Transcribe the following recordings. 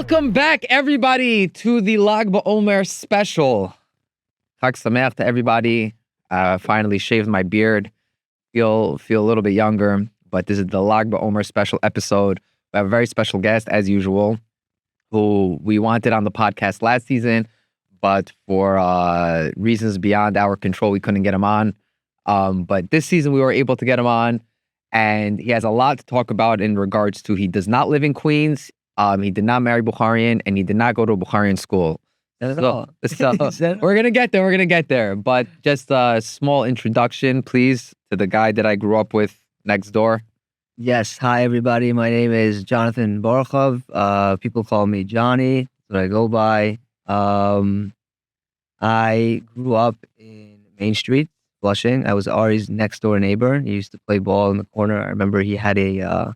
Welcome back, everybody, to the Lag BaOmer special. Chag Sameach to everybody. Finally shaved my beard. Feel a little bit younger, but this is the Lag BaOmer special episode. We have a very special guest, as usual, who we wanted on the podcast last season, but for reasons beyond our control, we couldn't get him on. But this season, we were able to get him on, and he has a lot to talk about in regards to he does not live in Queens. He did not marry Bukharian, and he did not go to a Bukharian school. So we're gonna get there. We're gonna get there. But just a small introduction, please, to the guy that I grew up with next door. Yes. Hi, everybody. My name is Jonathan Borochov. People call me Jonny. That's what I go by. I grew up in Main Street, Flushing. I was Ari's next door neighbor. He used to play ball in the corner. I remember he had a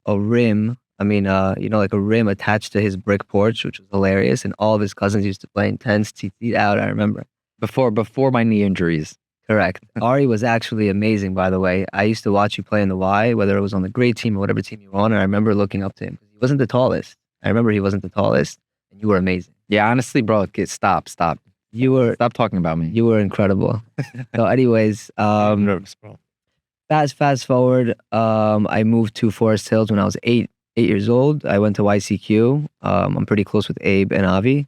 rim. Like a rim attached to his brick porch, which was hilarious. And all of his cousins used to play intense, feet out, I remember. Before my knee injuries. Correct. Ari was actually amazing, by the way. I used to watch you play in the Y, whether it was on the great team or whatever team you were on. And I remember looking up to him. He wasn't the tallest. And you were amazing. Yeah, honestly, bro, stop. Stop talking about me. You were incredible. So anyways, I'm nervous, bro. Fast forward, I moved to Forest Hills when I was 8 years old. I went to YCQ. I'm pretty close with Abe and Avi,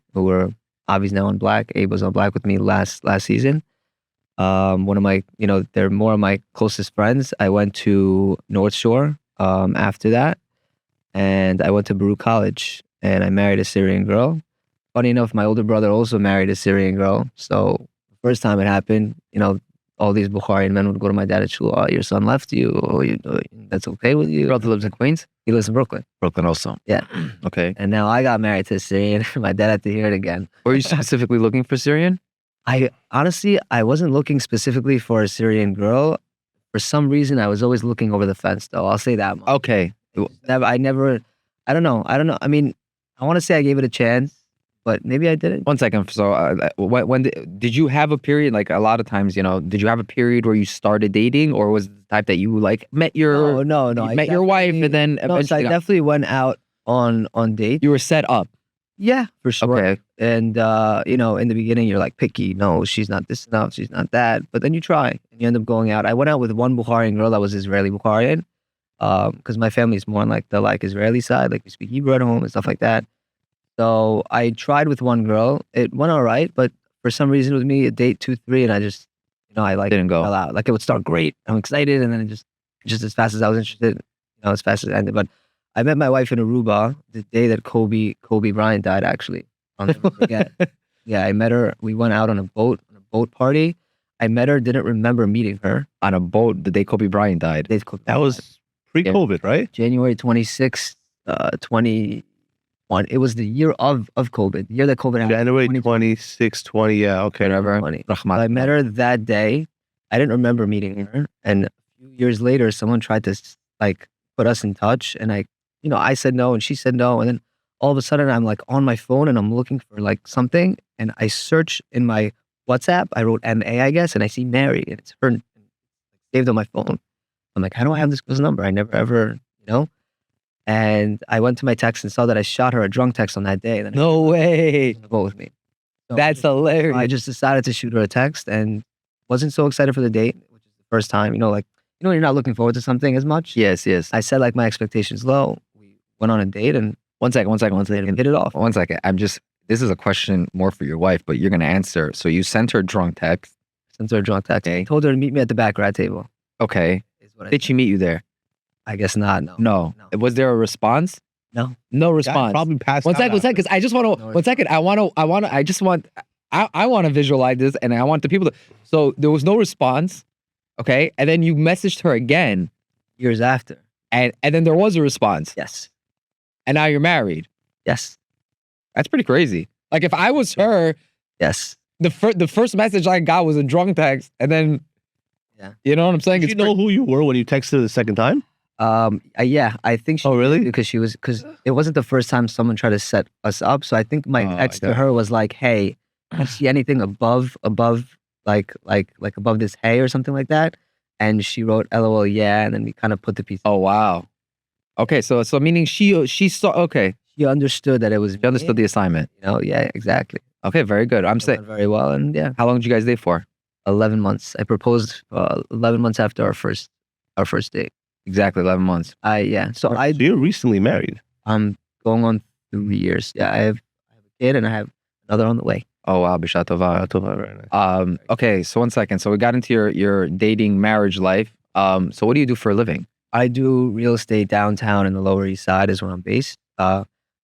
Avi's now on black. Abe was on black with me last season. One of my, they're more of my closest friends. I went to North Shore after that, and I went to Baruch College, and I married a Syrian girl. Funny enough, my older brother also married a Syrian girl. So the first time it happened, all these Bukharian men would go to my dad at shul. Oh, your son left you. Oh, that's okay with you. Your brother lives in Queens? He lives in Brooklyn. Brooklyn also. Yeah. Okay. And now I got married to a Syrian. My dad had to hear it again. Were you specifically looking for Syrian? I wasn't looking specifically for a Syrian girl. For some reason, I was always looking over the fence, though. I'll say that much. Okay. I don't know. I mean, I want to say I gave it a chance, but maybe I didn't. 1 second. So when did you have a period, like a lot of times, did you have a period where you started dating, or was it the type that you met your no, met your wife and then no, so I definitely went out on dates. You were set up. Yeah, for sure. Okay. And in the beginning you're like picky. No, she's not this enough, she's not that. But then you try and you end up going out. I went out with one Bukharian girl that was Israeli Bukharian. Because my family's more on the Israeli side, like we speak Hebrew at home and stuff like that. So I tried with one girl. It went all right, but for some reason with me, a date 2, 3, and I just, didn't go. fell out. Like it would start great. I'm excited, and then it just as fast as I was interested, as fast as it ended. But I met my wife in Aruba the day that Kobe Bryant died. Actually, I'll never forget. Yeah, I met her. We went out on a boat party. I met her. Didn't remember meeting her On a boat the day Kobe Bryant died. That was pre-COVID, right? January 26th, 2021. It was the year of COVID. The year that COVID happened. January 26, 20. Yeah, okay. Whatever. I met her that day. I didn't remember meeting her. And a few years later, someone tried to put us in touch. And I said no and she said no. And then all of a sudden I'm on my phone and I'm looking for something. And I search in my WhatsApp. I wrote MA, I guess. And I see Mary and it's her saved on my phone. I'm like, how do I have this girl's number? I never ever, And I went to my text and saw that I shot her a drunk text on that day. And then No way. vote with me. So That's hilarious. I just decided to shoot her a text and wasn't so excited for the date, which is the first time, you're not looking forward to something as much. Yes. I said my expectations low. We went on a date and 1 second. and hit it off. 1 second. This is a question more for your wife, but you're going to answer. So you sent her a drunk text. Sent her a drunk text. Okay. I told her to meet me at the back grad table. Okay. Did she meet you there? I guess not. No. Was there a response? No. No Yeah, response. probably passed 1 out second, after. because I just want to. No 1 second. I want to visualize this, and I want the people to. So there was no response, okay, and then you messaged her again, Years after. and then there was a response, Yes. and now you're married. Yes. That's pretty crazy. Like if I was her, Yes. the first message I got was a drunk text, and then, Yeah. you know what I'm saying? Did you know who you were when you texted her the second time? Yeah, I think she Oh, really? did because it wasn't the first time someone tried to set us up. So I think my text to okay. her was like, "Hey, I see anything above like above this hay or something like that?" And she wrote, "LOL, yeah," and then we kind of put the piece. Oh wow. Okay, so meaning she saw. Okay, he understood that it was. You understood the assignment. You know, yeah, exactly. Okay, very good. I'm It saying, went very well, and yeah, how long did you guys date for? 11 months. I proposed 11 months after our first date. Exactly 11 months. Yeah. So So you're recently married. I'm going on 3 years. Yeah, I have a kid and I have another on the way. Oh wow, Bishat Tova. Very nice. Okay, so 1 second. So we got into your dating marriage life. So what do you do for a living? I do real estate downtown in the Lower East Side is where I'm based.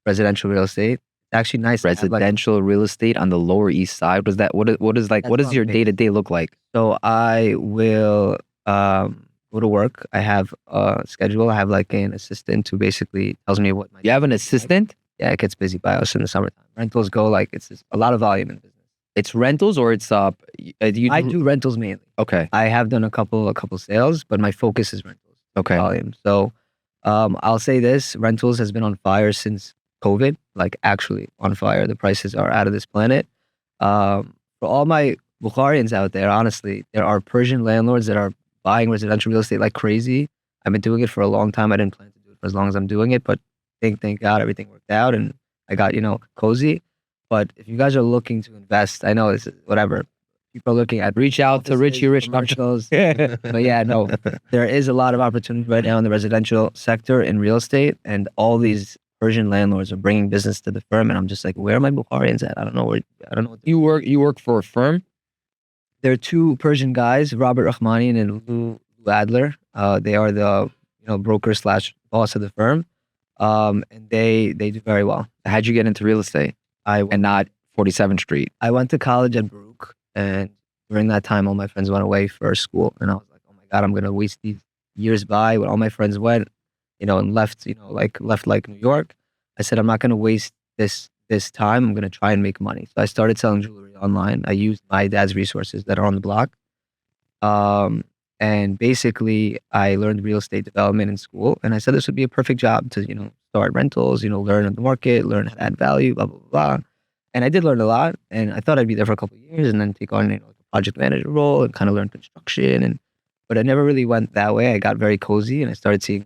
Residential real estate. It's actually nice. to have, like- Residential real estate on the Lower East Side. What is like? That's What does what your I'm day to day look like? So I will go to work. I have a schedule. I have like an assistant who basically tells me what my You have an assistant? Yeah, it gets busy by us in the summertime. Rentals go like it's just a lot of volume in business. It's rentals or it's I do rentals mainly. Okay. I have done a couple sales, but my focus is rentals. Okay. Volume. So I'll say this: rentals has been on fire since COVID. Like actually on fire. The prices are out of this planet. For all my Bukharians out there, honestly, there are Persian landlords that are buying residential real estate like crazy. I've been doing it for a long time. I didn't plan to do it for as long as I'm doing it, but thank God everything worked out and I got, cozy. But if you guys are looking to invest, I know it's whatever. People are looking at Reach out to Richie Rich. commercials. But yeah, no, there is a lot of opportunity right now in the residential sector in real estate, and all these Persian landlords are bringing business to the firm, and I'm just like, where are my Bukharians at? I don't know where. I don't know. What You work for a firm? There are two Persian guys, Robert Rahmani and Lou Adler. They are the broker / boss of the firm, and they do very well. How'd you get into real estate and not 47th Street? I went to college at Baruch, and during that time, all my friends went away for school, and I was like, oh my God, I'm gonna waste these years by when all my friends went, and left, left New York. I said, I'm not gonna waste this time. I'm gonna try and make money. So I started selling jewelry online. I used my dad's resources that are on the block. And basically I learned real estate development in school, and I said this would be a perfect job to, start rentals, learn the market, learn how to add value, blah, blah, blah. And I did learn a lot, and I thought I'd be there for a couple of years and then take on, the project manager role and kind of learn construction. But it never really went that way. I got very cozy and I started seeing,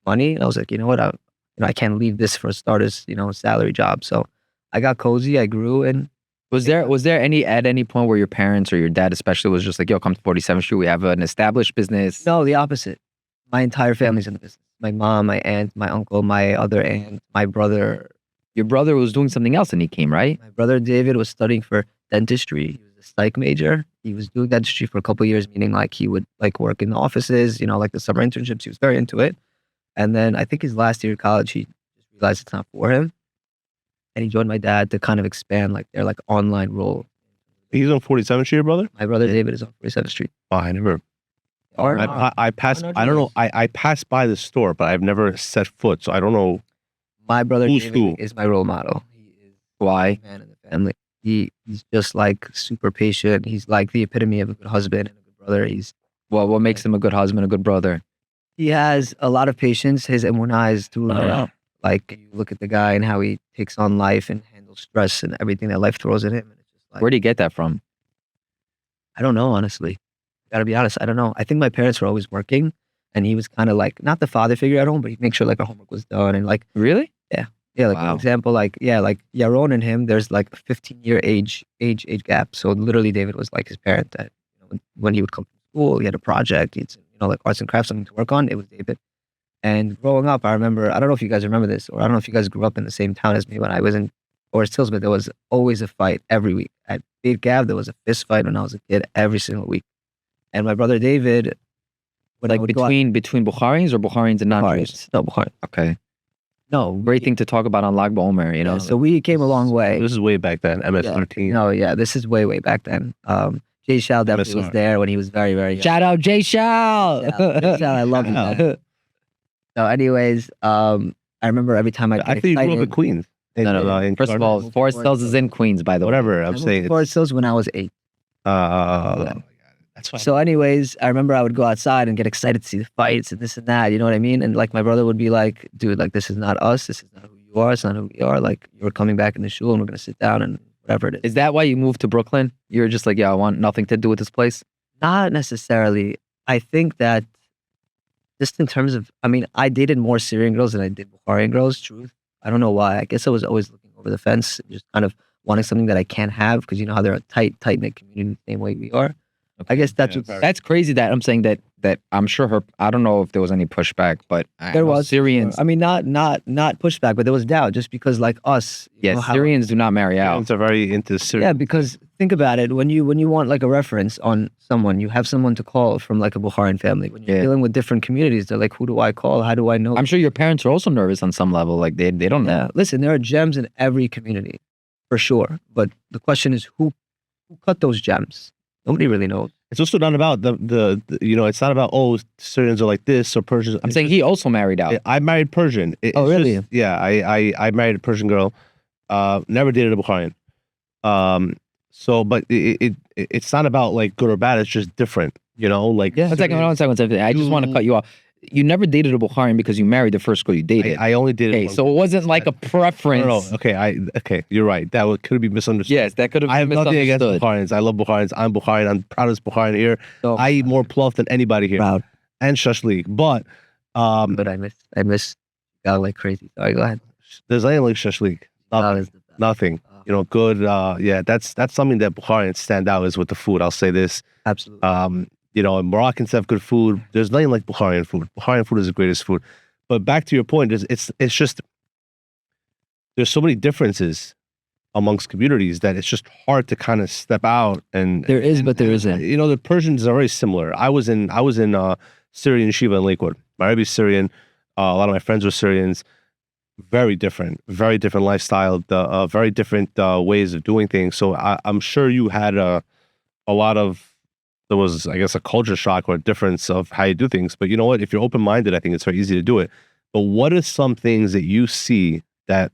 money. And I was like, you know what? I can't leave this for a starter's, salary job. So I got cozy, I grew, and Was there at any point where your parents or your dad especially was just like, yo, come to 47th Street, we have an established business? no, the opposite. My entire family's in the business. My mom, my aunt, my uncle, my other aunt, my brother. Your brother was doing something else and he came, right? My brother David was studying for dentistry. He was a psych major. He was doing dentistry for a couple of years, meaning like he would like work in the offices, like the summer internships. He was very into it. And then I think his last year of college, he just realized it's not for him. And he joined my dad to kind of expand like their like online role. He's on 47th Street, brother? My brother David is on 47th Street. Oh, I never. Or I passed. no, I don't know. I passed by the store, but I've never set foot, so I don't know. my brother Who's David who? is my role model. He is Why? the man in the family. He's just like super patient. He's like the epitome of a good husband and a good brother. Well, what makes him a good husband, a good brother? He has a lot of patience. His emunah is through and around. Like you look at the guy and how he takes on life and handles stress and everything that life throws at him. And it's just like, Where do you get that from? I don't know, honestly. Gotta be honest. I don't know. I think my parents were always working, and he was kind of like not the father figure at home, but he'd make sure like our homework was done and like Really? yeah, like Wow. for example, like Yaron and him, there's like a 15-year age gap. So literally, David was like his parent. That when he would come from school, he had a project. He'd like arts and crafts, something to work on. It was David. And growing up, I remember. I don't know if you guys remember this, or I don't know if you guys grew up in the same town as me when I was in Forest Hills, but there was always a fight every week at Beit Gav. There was a fist fight when I was a kid every single week. And my brother David, when I Like would go out- between Bukharians or Bukharians and non-Jews? Bukharians. No, Bukharians. Okay. No, Great thing to talk about on Lag BaOmer, Yeah, so we came a long way. This is way back then. MS-13. No, yeah, this is way back then. Jay Shao definitely was MSR. there when he was very, very young. Shout out Jay Shao. Jay Shao, I love you. Wow. man. So, anyways, I remember every time I I get think you grew up in excited. Queens. No. First of all, Forest Hills is in Queens, by the way. Whatever. I I'm moved saying. to Forest Hills when I was 8. That's fine. So, anyways, I remember I would go outside and get excited to see the fights and this and that. You know what I mean? And like my brother would be like, "Dude, like this is not us. This is not who you are. It's not who we are. Like you're coming back in the shul and we're gonna sit down and whatever it is." Is that why you moved to Brooklyn? You're just like, yeah, I want nothing to do with this place? Not necessarily. I think that just in terms of, I mean, I dated more Syrian girls than I did Bukharian girls, truth. I don't know why. I guess I was always looking over the fence, just kind of wanting something that I can't have because you know how they're a tight knit community the same way we are. I guess that's Yeah, what's very- That's crazy that I'm saying that I'm sure her. I don't know if there was any pushback, but I there know was Syrians. I mean, not pushback, but there was doubt just because like us. you Yeah, know how- Syrians do not marry out. Syrians are very into Syria. Yeah, because think about it. When you want like a reference on someone, you have someone to call from like a Bukharian family. When you're Yeah. dealing with different communities, they're like, who do I call? How do I know? I'm sure your parents are also nervous on some level. Like they don't know. Yeah, listen, there are gems in every community, for sure. But the question is, who cut those gems? Nobody really knows. It's also not about the it's not about, oh, Syrians are like this or Persians. I'm saying he also married out. I married Persian. Oh, It's really? just- yeah, I married a Persian girl. Never dated a Bukharian. So, but it's not about like good or bad. It's just different, like. Yeah. One second. I just want to cut you off. You never dated a Bukharian because you married the first girl you dated. I only did it. Okay, one- so it wasn't like a preference. No. Okay, you're right. That could be misunderstood. Yes, that could have I been have nothing against misunderstood. Bukharians. I love Bukharians. I'm Bukharian. I'm proudest Bukharian here. So I eat more pluff than anybody here, proud, and shashlik. But but I miss God like crazy. Sorry, go ahead. there's nothing like shashlik. God Nothing. is the best. Nothing. Oh, Good. Yeah, that's something that Bukharians stand out is with the food. I'll say this. absolutely. And Moroccans have good food. There's nothing like Bukharian food. Bukharian food is the greatest food. But back to your point, it's just there's so many differences amongst communities that it's just hard to kind of step out and There is, but there isn't. the Persians are very similar. I was in Syrian Shiva in Lakewood. My Rebbe's Syrian. A lot of my friends were Syrians. Very different lifestyle. Very different ways of doing things. So I'm sure you had a lot of. There was, I guess, a culture shock or a difference of how you do things. But you know what? If you're open-minded, I think it's very easy to do it. But what are some things that you see that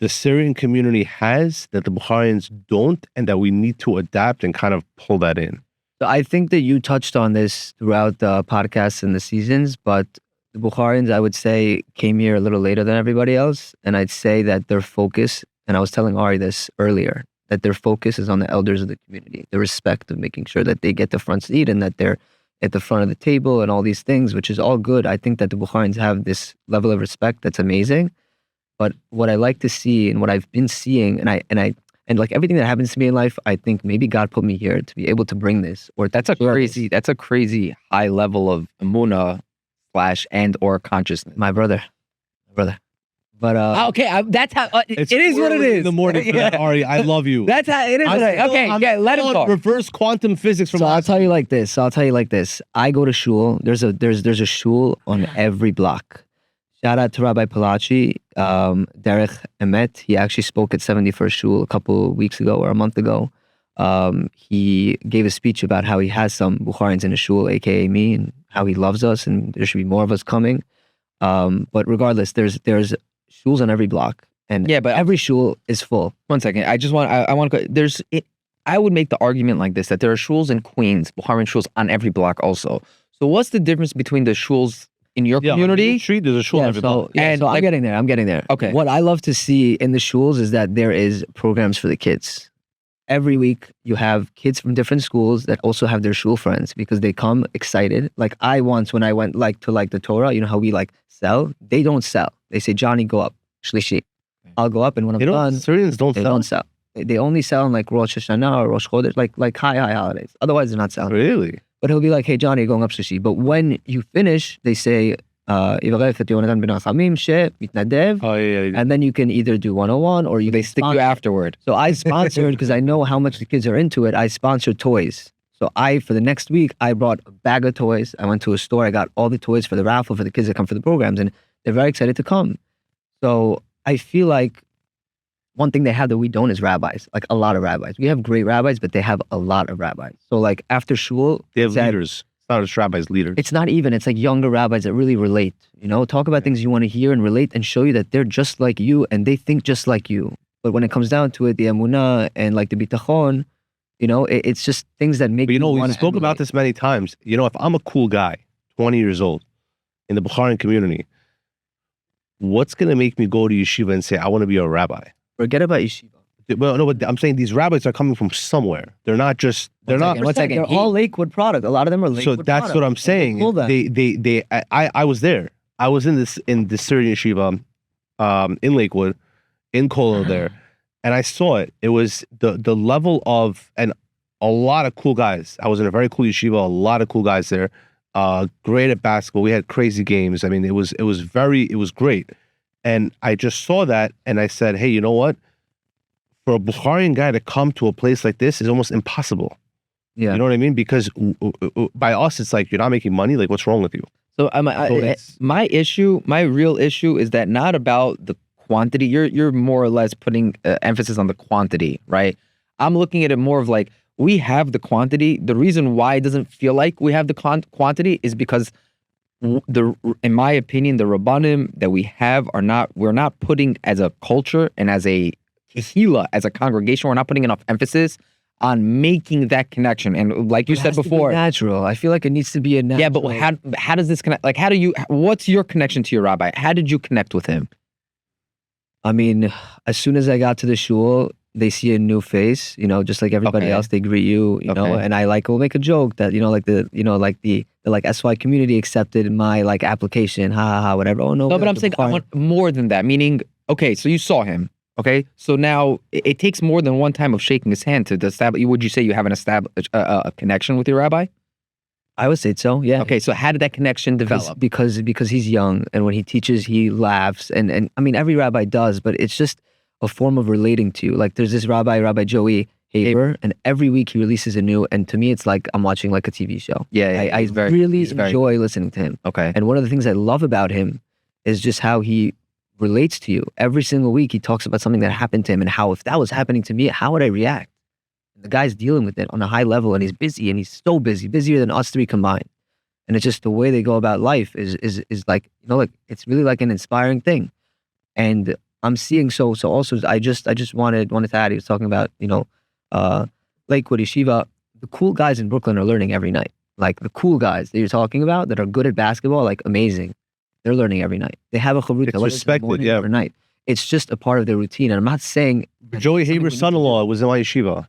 the Syrian community has that the Bukharians don't, and that we need to adapt and kind of pull that in? So I think that you touched on this throughout the podcasts and the seasons, but the Bukharians, I would say, came here a little later than everybody else. And I'd say that their focus, and I was telling Ari this earlier, that their focus is on the elders of the community, the respect of making sure that they get the front seat and that they're at the front of the table and all these things, which is all good. I think that the Bukharians have this level of respect that's amazing. But what I like to see and what I've been seeing, and like everything that happens to me in life, I think maybe God put me here to be able to bring this. Or That's a crazy high level of emuna / and or consciousness. my brother. But Okay, that's how it is what it early is. in the morning for that, Ari. I love you. That's how it is. I'm still- Okay, I'm yeah, let him still on talk. Reverse quantum physics from so I'll last tell you like this. I go to shul. There's a shul on every block. Shout out to Rabbi Palachi, Derek Emet. He actually spoke at 71st Shul a couple weeks ago or a month ago. He gave a speech about how he has some Bukharians in the shul, aka me, and how he loves us, and there should be more of us coming. But regardless, there's shuls on every block, and Yeah, but- every shul is full. 1 second. I want to. I would make the argument like this that there are shuls in Queens, Bukharian shuls on every block also. So what's the difference between the shuls in your community? Street, there's a shul Yeah, every block. And, so like- I'm getting there. Okay. What I love to see in the shuls is that there is programs for the kids. Every week you have kids from different schools that also have their shul friends because they come excited. Like I once when I went to the Torah, you know how we sell? They don't sell. They say, Johnny, go up. Shlishi. I'll go up and when I'm done, Syrians don't they sell. don't sell. They only sell on Rosh Hashanah or Rosh Chodesh, like high holidays. Otherwise they're not selling. Really? But he'll be like, hey, Johnny, you're going up sushi. But when you finish, they say, "Yivarech et Yonatan ben Achamim she mitnadev," Oh yeah. and then you can either do 101 or you They can stick you sponsor. afterward. So I sponsored, because I know how much the kids are into it, I sponsored toys. So for the next week, I brought a bag of toys. I went to a store. I got all the toys for the raffle for the kids that come for the programs, and they're very excited to come. So I feel like one thing they have that we don't is rabbis, like a lot of rabbis. We have great rabbis, but they have a lot of rabbis. So after shul, They have it's at- leaders. It's not just rabbis, leaders. it's not even. It's like younger rabbis that really relate. Talk about things you want to hear and relate and show you that they're just like you and they think just like you. But when it comes down to it, the emunah and the bitachon, it's just things that make But we wanna spoke about emulate. this many times. If I'm a cool guy, 20 years old, in the Bukharian community, what's going to make me go to yeshiva and say, I want to be a rabbi? Forget about yeshiva. Well, no, but I'm saying these rabbis are coming from somewhere. They're not just, they're not. One second. They're all Lakewood product. A lot of them are Lakewood So that's product. what I'm saying. Pull that. I was there. I was in the Syrian yeshiva in Lakewood, in Colo there, and I saw it. It was the level of, and a lot of cool guys. I was in a very cool yeshiva. A lot of cool guys there. Great at basketball. We had crazy games. I mean, it was great. And I just saw that, and I said, hey, you know what? For a Bukharian guy to come to a place like this is almost impossible. Yeah. You know what I mean? Because by us, it's like, you're not making money. Like, what's wrong with you? So my real issue is that not about the quantity. You're more or less putting emphasis on the quantity, right? I'm looking at it more of like, we have the quantity. The reason why it doesn't feel like we have the quantity is because in my opinion, the Rabbanim that we have we're not putting as a culture and as a kahila, as a congregation, we're not putting enough emphasis on making that connection. And like you said before, natural. I feel like it needs to be a natural. Yeah, but how does this connect? Like, what's your connection to your rabbi? How did you connect with him? I mean, as soon as I got to the shul, they see a new face, just like everybody else, they greet you, know, and I will make a joke that, the SY community accepted my application, whatever. Oh no. No, but I'm saying I want more than that. Meaning, okay, so you saw him. Okay, so now it takes more than one time of shaking his hand to establish. Would you say you have a connection with your rabbi? I would say so. Yeah. Okay, so how did that connection develop? Because he's young, and when he teaches, he laughs, and I mean every rabbi does, but it's just a form of relating to you. Like there's this Rabbi Joey Haber, and every week he releases a new, and to me it's like I'm watching like a TV show. Yeah, I really enjoy listening to him. Okay, and one of the things I love about him is just how he relates to you. Every single week he talks about something that happened to him and how if that was happening to me, how would I react? The guy's dealing with it on a high level, and he's busy, and he's so busy, busier than us three combined. And it's just the way they go about life is like, it's really like an inspiring thing. And I'm seeing so also I just wanted to add, he was talking about, Lakewood Yeshiva, the cool guys in Brooklyn are learning every night. Like the cool guys that you're talking about that are good at basketball, like amazing. They're learning every night. They have a chavruta. It's respected, yeah. Every night. It's just a part of their routine. And I'm not saying Joey Haber's son-in-law was in my yeshiva.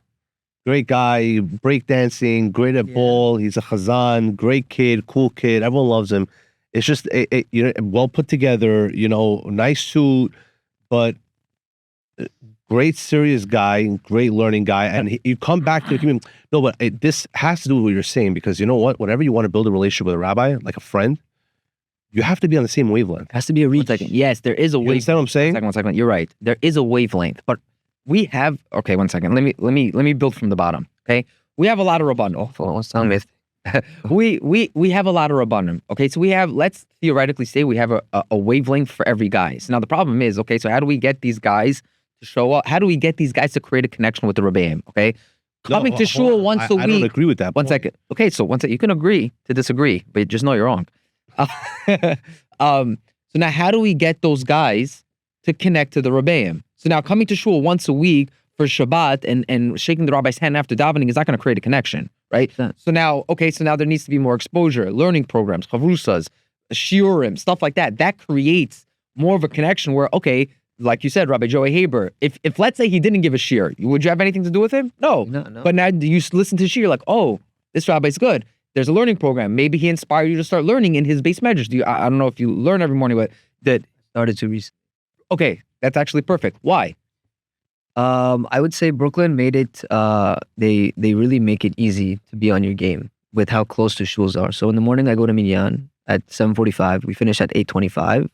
Great guy, breakdancing, great at ball. He's a chazan, great kid, cool kid. Everyone loves him. It's just well put together. Nice suit, but great serious guy, great learning guy. And you come back to the community. No, but this has to do with what you're saying, because you know what? Whenever you want to build a relationship with a rabbi, like a friend, you have to be on the same wavelength. It has to be a reach. 1 second. Yes, there is a wavelength. You understand what I'm saying? 1 second. You're right. There is a wavelength, but we have. Okay, 1 second. Let me build from the bottom. Okay, we have a lot of rabbanim. We have a lot of rabbanim. Okay, so we have. Let's theoretically say we have a wavelength for every guy. So now the problem is, okay, so how do we get these guys to show up? How do we get these guys to create a connection with the rabbanim? Okay, coming to shul once a week. I don't agree with that. 1 second. Okay, so 1 second. You can agree to disagree, but just know you're wrong. So now how do we get those guys to connect to the rabbanim? So now coming to shul once a week for Shabbat and shaking the rabbi's hand after davening is not going to create a connection, right? So now there needs to be more exposure, learning programs, chavrusas, shiurim, stuff like that. That creates more of a connection where, okay, like you said, Rabbi Joey Haber, if let's say he didn't give a shiur, would you have anything to do with him? No. But now you listen to shiur, like, oh, this rabbi's good. There's a learning program. Maybe he inspired you to start learning in his base measures. I don't know if you learn every morning, but that started to recently. Okay, that's actually perfect. Why? I would say Brooklyn made it. They really make it easy to be on your game with how close the shuls are. So in the morning I go to minyan at 7:45. We finish at 8:25.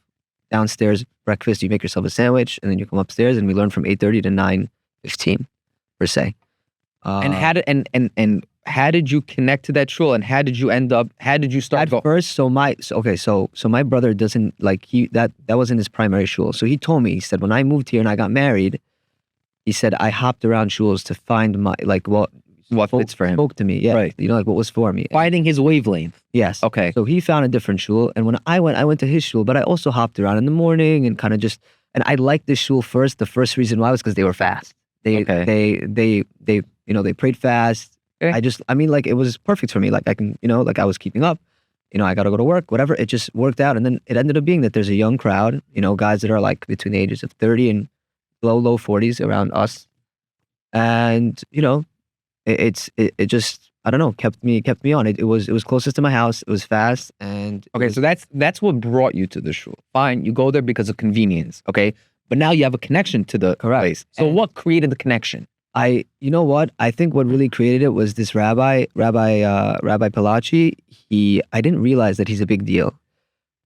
Downstairs breakfast. You make yourself a sandwich, and then you come upstairs, and we learn from 8:30 to 9:15 per se. And how did you connect to that shul, and how did you start? At first, so my brother doesn't like that wasn't his primary shul. So he told me, he said, when I moved here and I got married, he said I hopped around shuls to find my what fits for him. Spoke to me, yeah, right. What was for me. Finding his wavelength. Yes. Okay. So he found a different shul, and when I went to his shul, but I also hopped around in the morning and kind of just. And I liked this shul first. The first reason why was because they were fast. They prayed fast. Okay. It was perfect for me. Like I can, I was keeping up. I got to go to work, whatever. It just worked out. And then it ended up being that there's a young crowd, guys that are like between the ages of 30 and low 40s around us. And, it I don't know, kept me on. It was closest to my house. It was fast, and Okay, so that's what brought you to the shul. Fine, you go there because of convenience. Okay, but now you have a connection to the Correct. place. So And- what created the connection? you know what? I think what really created it was this Rabbi Palachi. I didn't realize that he's a big deal,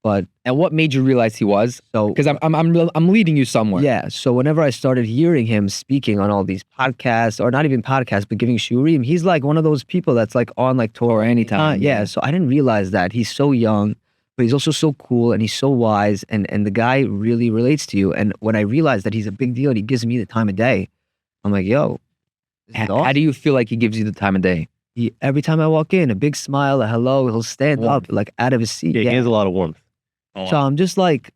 but And what made you realize he was? so Because I'm leading you somewhere. yeah. So whenever I started hearing him speaking on all these podcasts, or not even podcasts, but giving shurim, he's like one of those people that's like on like Torah Or anytime. yeah. So I didn't realize that he's so young, but he's also so cool and he's so wise, and the guy really relates to you. And when I realized that he's a big deal and he gives me the time of day, I'm like, yo, this is How awesome. do you feel like he gives you the time of day? Every time I walk in, a big smile, a hello, he'll stand Warmth. up like out of his seat. Yeah, he has a lot of warmth. So I'm just like,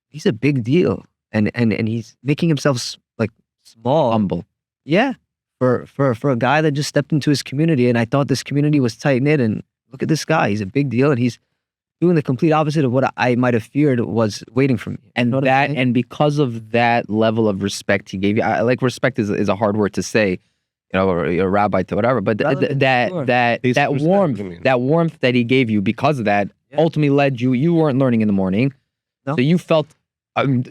he's a big deal, and he's making himself like small. Humble. Yeah, for a guy that just stepped into his community, and I thought this community was tight knit. And look at this guy; he's a big deal, and he's doing the complete opposite of what I might have feared was waiting for me. And You know what I'm that, saying? and because of that level of respect he gave you, like respect is a hard word to say, or a rabbi to whatever, but Relevant, sure. that Basic respect, warmth, I mean. that warmth that he gave you because of that Yeah. ultimately led you. You weren't learning in the morning, No. so you felt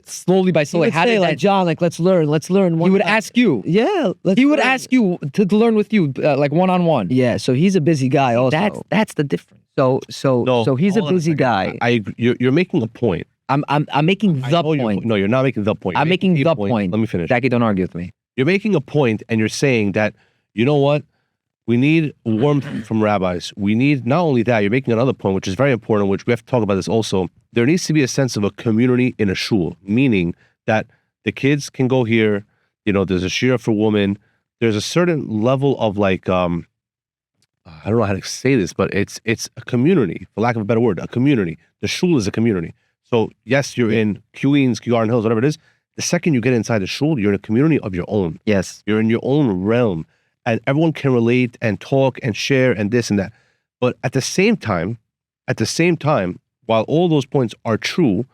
slowly by he slowly. would How say did like, that? John, like let's learn. He would ask you. Yeah, let's He would learn. ask you to learn with you, like one on one. Yeah, so he's a busy guy. Also, That's the difference. so No, he's a hold on busy second. guy. I agree. You're making a point. I'm making I the know point. No, you're not making the point. You're I'm making a the point. Let me finish. Jackie, don't argue with me. You're making a point, and you're saying that, you know what? We need warmth from rabbis. We need not only that, you're making another point, which is very important, which we have to talk about this also. There needs to be a sense of a community in a shul, meaning that the kids can go here. There's a shira for women. There's a certain level of like, I don't know how to say this, but it's a community, for lack of a better word, a community. The shul is a community. So yes, you're in Queens, Garden Hills, whatever it is. The second you get inside the shul, you're in a community of your own. Yes. You're in your own realm, and everyone can relate and talk and share and this and that. But at the same time, while all those points are true,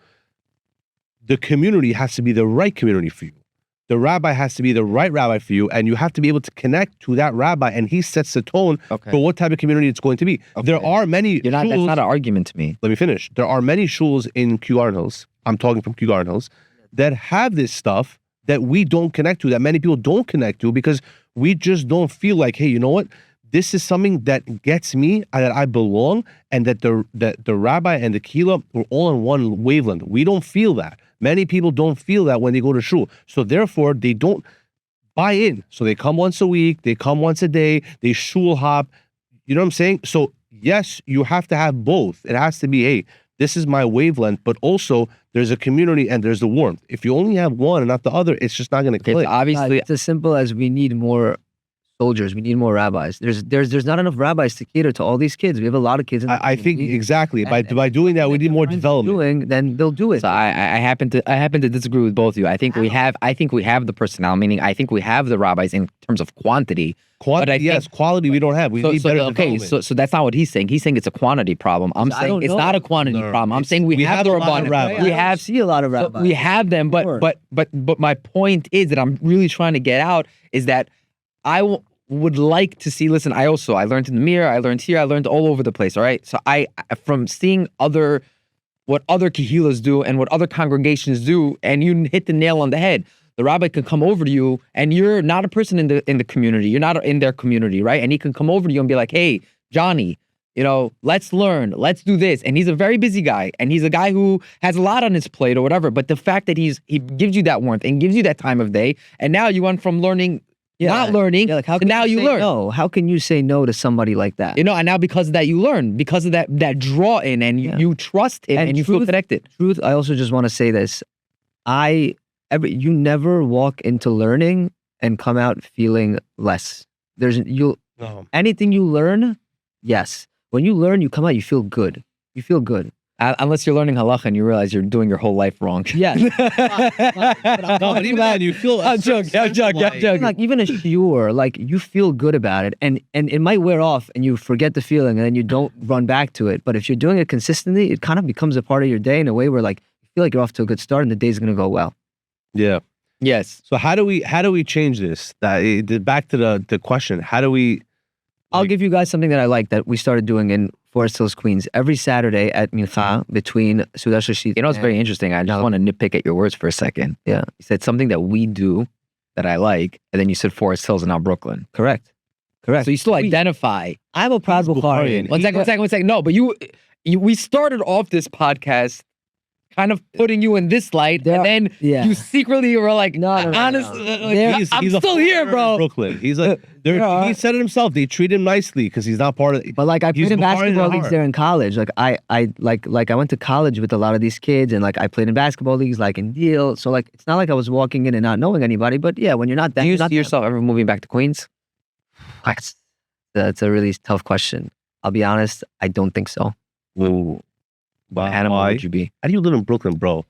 the community has to be the right community for you. The rabbi has to be the right rabbi for you, and you have to be able to connect to that rabbi, and he sets the tone Okay. for what type of community it's going to be. There Okay. are many You're not. That's shuls- not an argument to me. Let me finish. There are many shuls in Kew Garden Hills. I'm talking from Kew Garden Hills that have this stuff that we don't connect to, that many people don't connect to, because we just don't feel like, hey, you know what? This is something that gets me, and that I belong, and that the rabbi and the kehillah are all on one wavelength. We don't feel that. Many people don't feel that when they go to shul. So therefore, they don't buy in. So they come once a week, they come once a day, they shul hop. You know what I'm saying? So yes, you have to have both. It has to be, hey, this is my wavelength, but also there's a community and there's the warmth. If you only have one and not the other, it's just not going to Okay, click. so obviously, It's as simple as we need more soldiers. We need more rabbis. There's not enough rabbis to cater to all these kids. We have a lot of kids. In the I think community. exactly. By And- by doing that, we need more Friends are development. then they'll do it. so I happen to disagree with both of you. I think we have the personnel. Meaning, I think we have the rabbis in terms of quantity. Quantity, But I yes. think- Quality, we don't have. We need better okay, development. so that's not what he's saying. He's saying it's a quantity problem. I'm I saying don't it's know. not a quantity No, problem. I'm it's- saying we have the a lot of rabbanim. rabbis. We I have see a lot of so rabbis. we have them, but Sure. but my point is that I'm really trying to get out is that I would like to see. Listen, I learned in the mirror, I learned here, I learned all over the place. All right, so I from seeing what other kehillas do and what other congregations do, and you hit the nail on the head. The rabbi can come over to you, and you're not a person in the community. You're not in their community, right? And he can come over to you and be like, "Hey, Johnny, let's learn, let's do this." And he's a very busy guy, and he's a guy who has a lot on his plate or whatever. But the fact that he gives you that warmth and gives you that time of day, and now you went from learning, not learning, Yeah, like how to can now you say learn. no? How can you say no to somebody like that? And now because of that you learn, because of that draw in, and Yeah. you trust him, and you feel truth- connected. Truth, I also just want to say this. You never walk into learning and come out feeling less. No. Anything you learn, yes. When you learn, you come out, you feel good. You feel good. Unless you're learning halacha and you realize you're doing your whole life wrong. Yes. No, but even then, you feel. I'm joking. I'm joking. Like even a shiur, like you feel good about it, and it might wear off, and you forget the feeling, and then you don't run back to it. But if you're doing it consistently, it kind of becomes a part of your day in a way where like you feel like you're off to a good start, and the day's gonna go well. Yeah. Yes. So how do we change this? Back to the question. How do we I'll give you guys something that I like that we started doing in Forest Hills, Queens. Every Saturday at Mincha between Sudash Rashid. You know, it's very interesting. I just want to nitpick at your words for a second. Yeah. You said something that we do that I like, and then you said Forest Hills and now Brooklyn. Correct. So you still identify. I'm a proud Bukharian. One second. No, but we started off this podcast kind of putting you in this light, and then you secretly were like, no. honestly, I'm he's a still here, bro. in Brooklyn. He's like, he said it himself. They treat him nicely because he's not part of. But like I played in basketball leagues heart. there in college. Like I went to college with a lot of these kids, and like I played in basketball leagues like in Deal. So like it's not like I was walking in and not knowing anybody. But yeah, when you're not that, Do you see yourself ever moving back to Queens? That's a really tough question. I'll be honest, I don't think so. Ooh. What animal would you be? How do you live in Brooklyn, bro?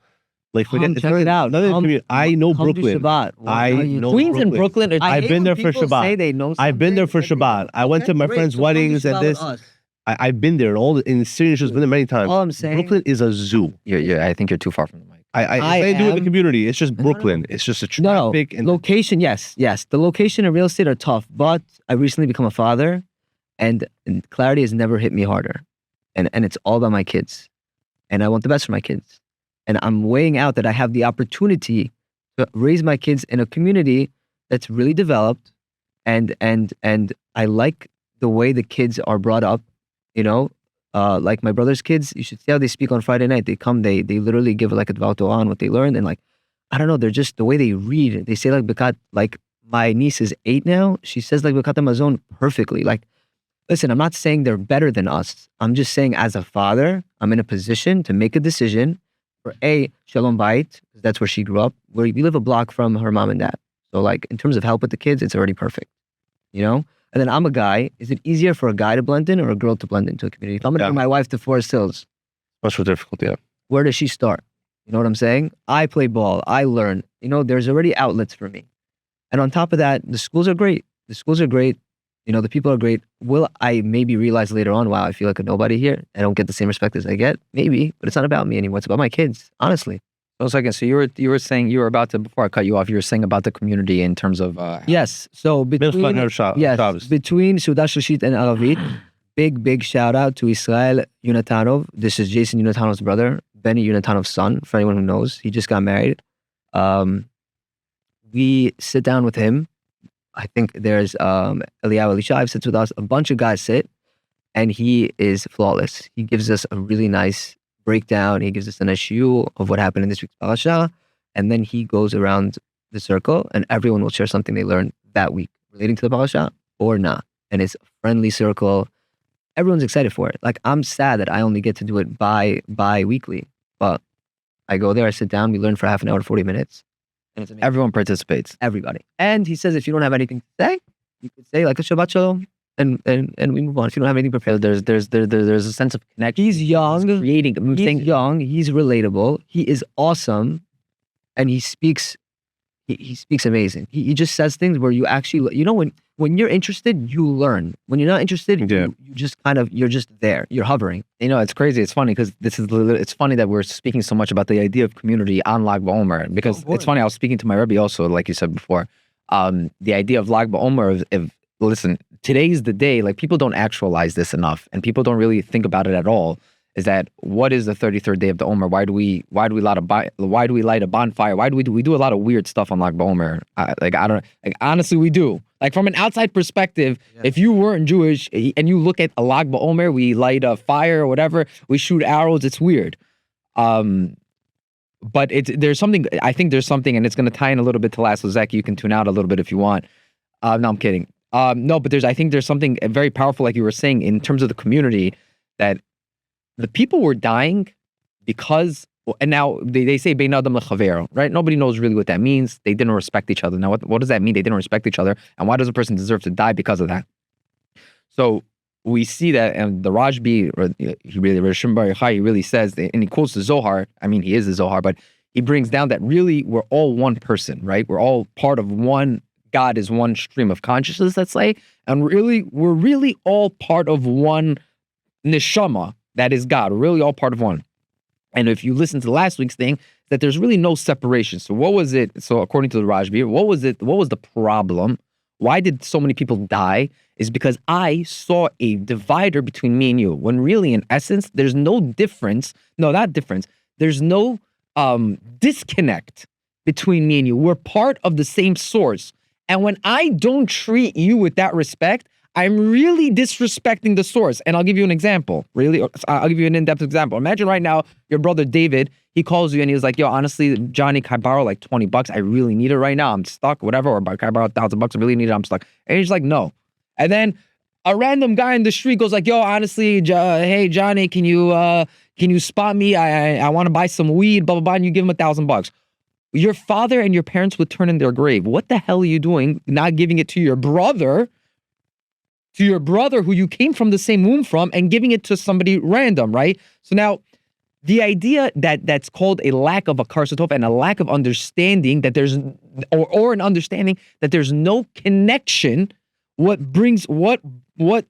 Like, Check it out. I know Brooklyn. I know Queens and Brooklyn. I've been there for Shabbat. I've been there for Shabbat. I went to my friends' weddings and this. I've been there. In Syrian shows, been there many times. All I'm saying, Brooklyn is a zoo. I think you're too far from the mic. I do with the community. It's just Brooklyn. It's just a traffic. And location, yes. The location and real estate are tough, but I recently become a father, and clarity has never hit me harder. And it's all about my kids. And I want the best for my kids. And I'm weighing out that I have the opportunity to raise my kids in a community that's really developed. And I like the way the kids are brought up, you know, like my brother's kids. You should see how they speak on Friday night. They come, they literally give like a dvar Torah on what they learned. And like, I don't know, they're just the way they read. They say like Bekat, like my niece is 8 now. She says like Bekat Hamazon perfectly. Like, listen, I'm not saying they're better than us. I'm just saying as a father, I'm in a position to make a decision for Shalom Bayit, because that's where she grew up, where we live a block from her mom and dad. So like in terms of help with the kids, it's already perfect, you know? And then I'm a guy. Is it easier for a guy to blend in or a girl to blend into a community? If I'm gonna bring my wife to Forest Hills, much more difficult, yeah. Where does she start? You know what I'm saying? I play ball, I learn. You know, there's already outlets for me. And on top of that, the schools are great. You know, the people are great. Will I maybe realize later on, wow, I feel like a nobody here. I don't get the same respect as I get? Maybe, but it's not about me anymore. It's about my kids, honestly. So you were saying, you were about to, before I cut you off, you were saying about the community in terms of... Yes, so between Sudash Rashid and Aravit, big shout out to Israel Yunatanov. This is Jason Yunatanov's brother, Benny Yunatanov's son, for anyone who knows. He just got married. We sit down with him. I think there's Eliyahu Elishav sits with us. A bunch of guys sit, and he is flawless. He gives us a really nice breakdown. He gives us an issue of what happened in this week's parasha, and then he goes around the circle, and everyone will share something they learned that week relating to the parasha or not. And it's a friendly circle. Everyone's excited for it. Like, I'm sad that I only get to do it bi-weekly, but I go there, I sit down, we learn for half an hour to 40 minutes. And it's amazing. Everyone participates. Everybody. And he says, if you don't have anything to say, you could say like a Shabbat Shalom, and we move on. If you don't have anything prepared, there's a sense of connection. He's young. He's young. He's relatable. He is awesome, and he speaks. He speaks amazing. He just says things where you actually, you know, when you're interested, you learn. When you're not interested, you just you're just there. You're hovering. You know, it's crazy. It's funny because it's funny that we're speaking so much about the idea of community on Lag BaOmer, because it's funny. I was speaking to my Rebbe also, like you said before. The idea of Lag BaOmer, listen, today's the day. Like, people don't actualize this enough, and people don't really think about it at all. Is that what is the 33rd day of the Omer? Why do we light a bonfire? Why do we do a lot of weird stuff on Lag BaOmer? Honestly, we do. Like, from an outside perspective, if you weren't Jewish and you look at a Lag BaOmer, we light a fire or whatever, we shoot arrows. It's weird. But there's something. I think there's something, and it's going to tie in a little bit to last. So Zach, you can tune out a little bit if you want. No, I'm kidding. No, but I think there's something very powerful, like you were saying, in terms of the community, that the people were dying because, and now they say Bein Adam Lechavero, right? Nobody knows really what that means. They didn't respect each other. Now, what does that mean? They didn't respect each other, and why does a person deserve to die because of that? So we see that, and the Rajbi, Rishon Bar Yochai, he really says, and he quotes the Zohar. I mean, he is the Zohar, but he brings down that really we're all one person, right? We're all part of one. God is one stream of consciousness, let's say, and really, we're really all part of one neshama. That is God. We're really all part of one. And if you listen to last week's thing, that there's really no separation. So what was it? So according to the Rajbi, what was it? What was the problem why did so many people die is because I saw a divider between me and you, when really, in essence, there's no difference. No, not difference. There's no disconnect between me and you. We're part of the same source. And when I don't treat you with that respect, I'm really disrespecting the source. And I'll give you an example. Really, I'll give you an in-depth example. Imagine right now, your brother David, he calls you and he's like, yo, honestly, Johnny, can I borrow like $20? I really need it right now. I'm stuck, whatever. Or can I borrow $1,000? I really need it. I'm stuck. And he's like, no. And then a random guy in the street goes like, yo, honestly, hey, Johnny, can you spot me? I want to buy some weed, blah, blah, blah. And you give him $1,000. Your father and your parents would turn in their grave. What the hell are you doing? Not giving it to your brother who you came from the same womb from, and giving it to somebody random, right? So now, the idea that's called a lack of a karsatov and a lack of understanding that there's, or an understanding that there's no connection. What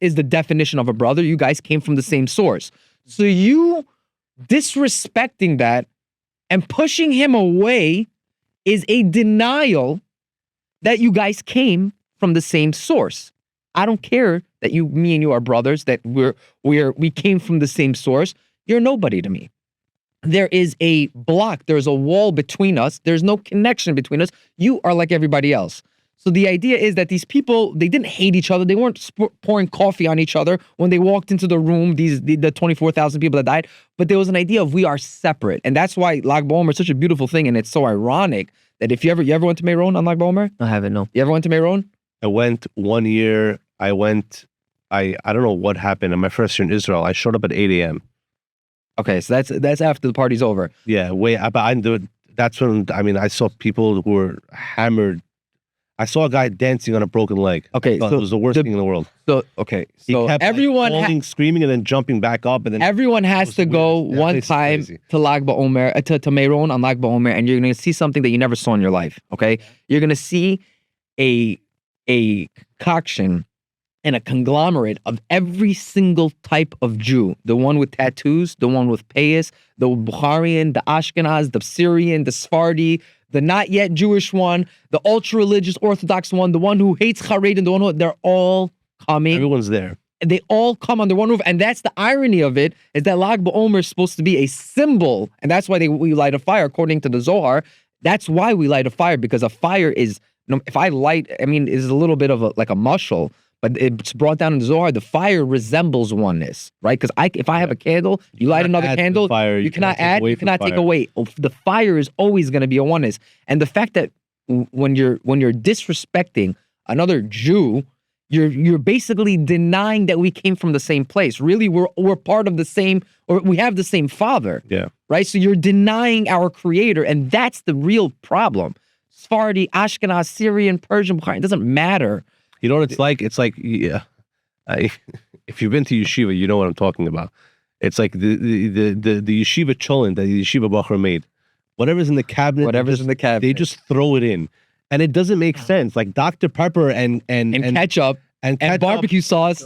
is the definition of a brother? You guys came from the same source. So you disrespecting that and pushing him away is a denial that you guys came from the same source. I don't care that me and you are brothers, that we came from the same source. You're nobody to me. There is a block. There's a wall between us. There's no connection between us. You are like everybody else. So the idea is that these people, they didn't hate each other. They weren't pouring coffee on each other when they walked into the room, the 24,000 people that died. But there was an idea of we are separate. And that's why Lag BaOmer is such a beautiful thing. And it's so ironic that if you ever went to Meron on Lag BaOmer? I haven't, no. You ever went to Meron? I went 1 year. I don't know what happened. In my first year in Israel, I showed up at 8 a.m. Okay, so that's after the party's over. Yeah, that's when, I saw people who were hammered. I saw a guy dancing on a broken leg. Okay, so it was the worst thing in the world. So he kept everyone falling, screaming, and then jumping back up, and then everyone has to go one time to Lag BaOmer, to Meron on Lag BaOmer, and you're going to see something that you never saw in your life. Okay, you're going to see a concoction and a conglomerate of every single type of Jew. The one with tattoos, the one with payas, the Bukharian, the Ashkenaz, the Syrian, the Sephardi, the not yet Jewish one, the ultra-religious Orthodox one, the one who hates Haredim, the one who, they're all coming. Everyone's there. They all come under one roof. And that's the irony of it, is that Lag BaOmer is supposed to be a symbol. And that's why we light a fire, according to the Zohar. That's why we light a fire, because a fire is, if I light, is a little bit of like a mushal, but it's brought down in the Zohar. The fire resembles oneness, right? Because if I have a candle, you light another candle, you cannot add, you cannot take away. The fire is always going to be a oneness. And the fact that when you're disrespecting another Jew, you're basically denying that we came from the same place. Really, we're part of the same, or we have the same father. Yeah. Right? So you're denying our creator, and that's the real problem. Sephardi, Ashkenaz, Syrian, Persian, Bukhari, it doesn't matter. You know what it's like? It's like, if you've been to yeshiva, you know what I'm talking about. It's like the yeshiva cholent that the yeshiva bachar made. Whatever's in the cabinet, they just throw it in, and it doesn't make sense. Like Dr. Pepper and ketchup and barbecue sauce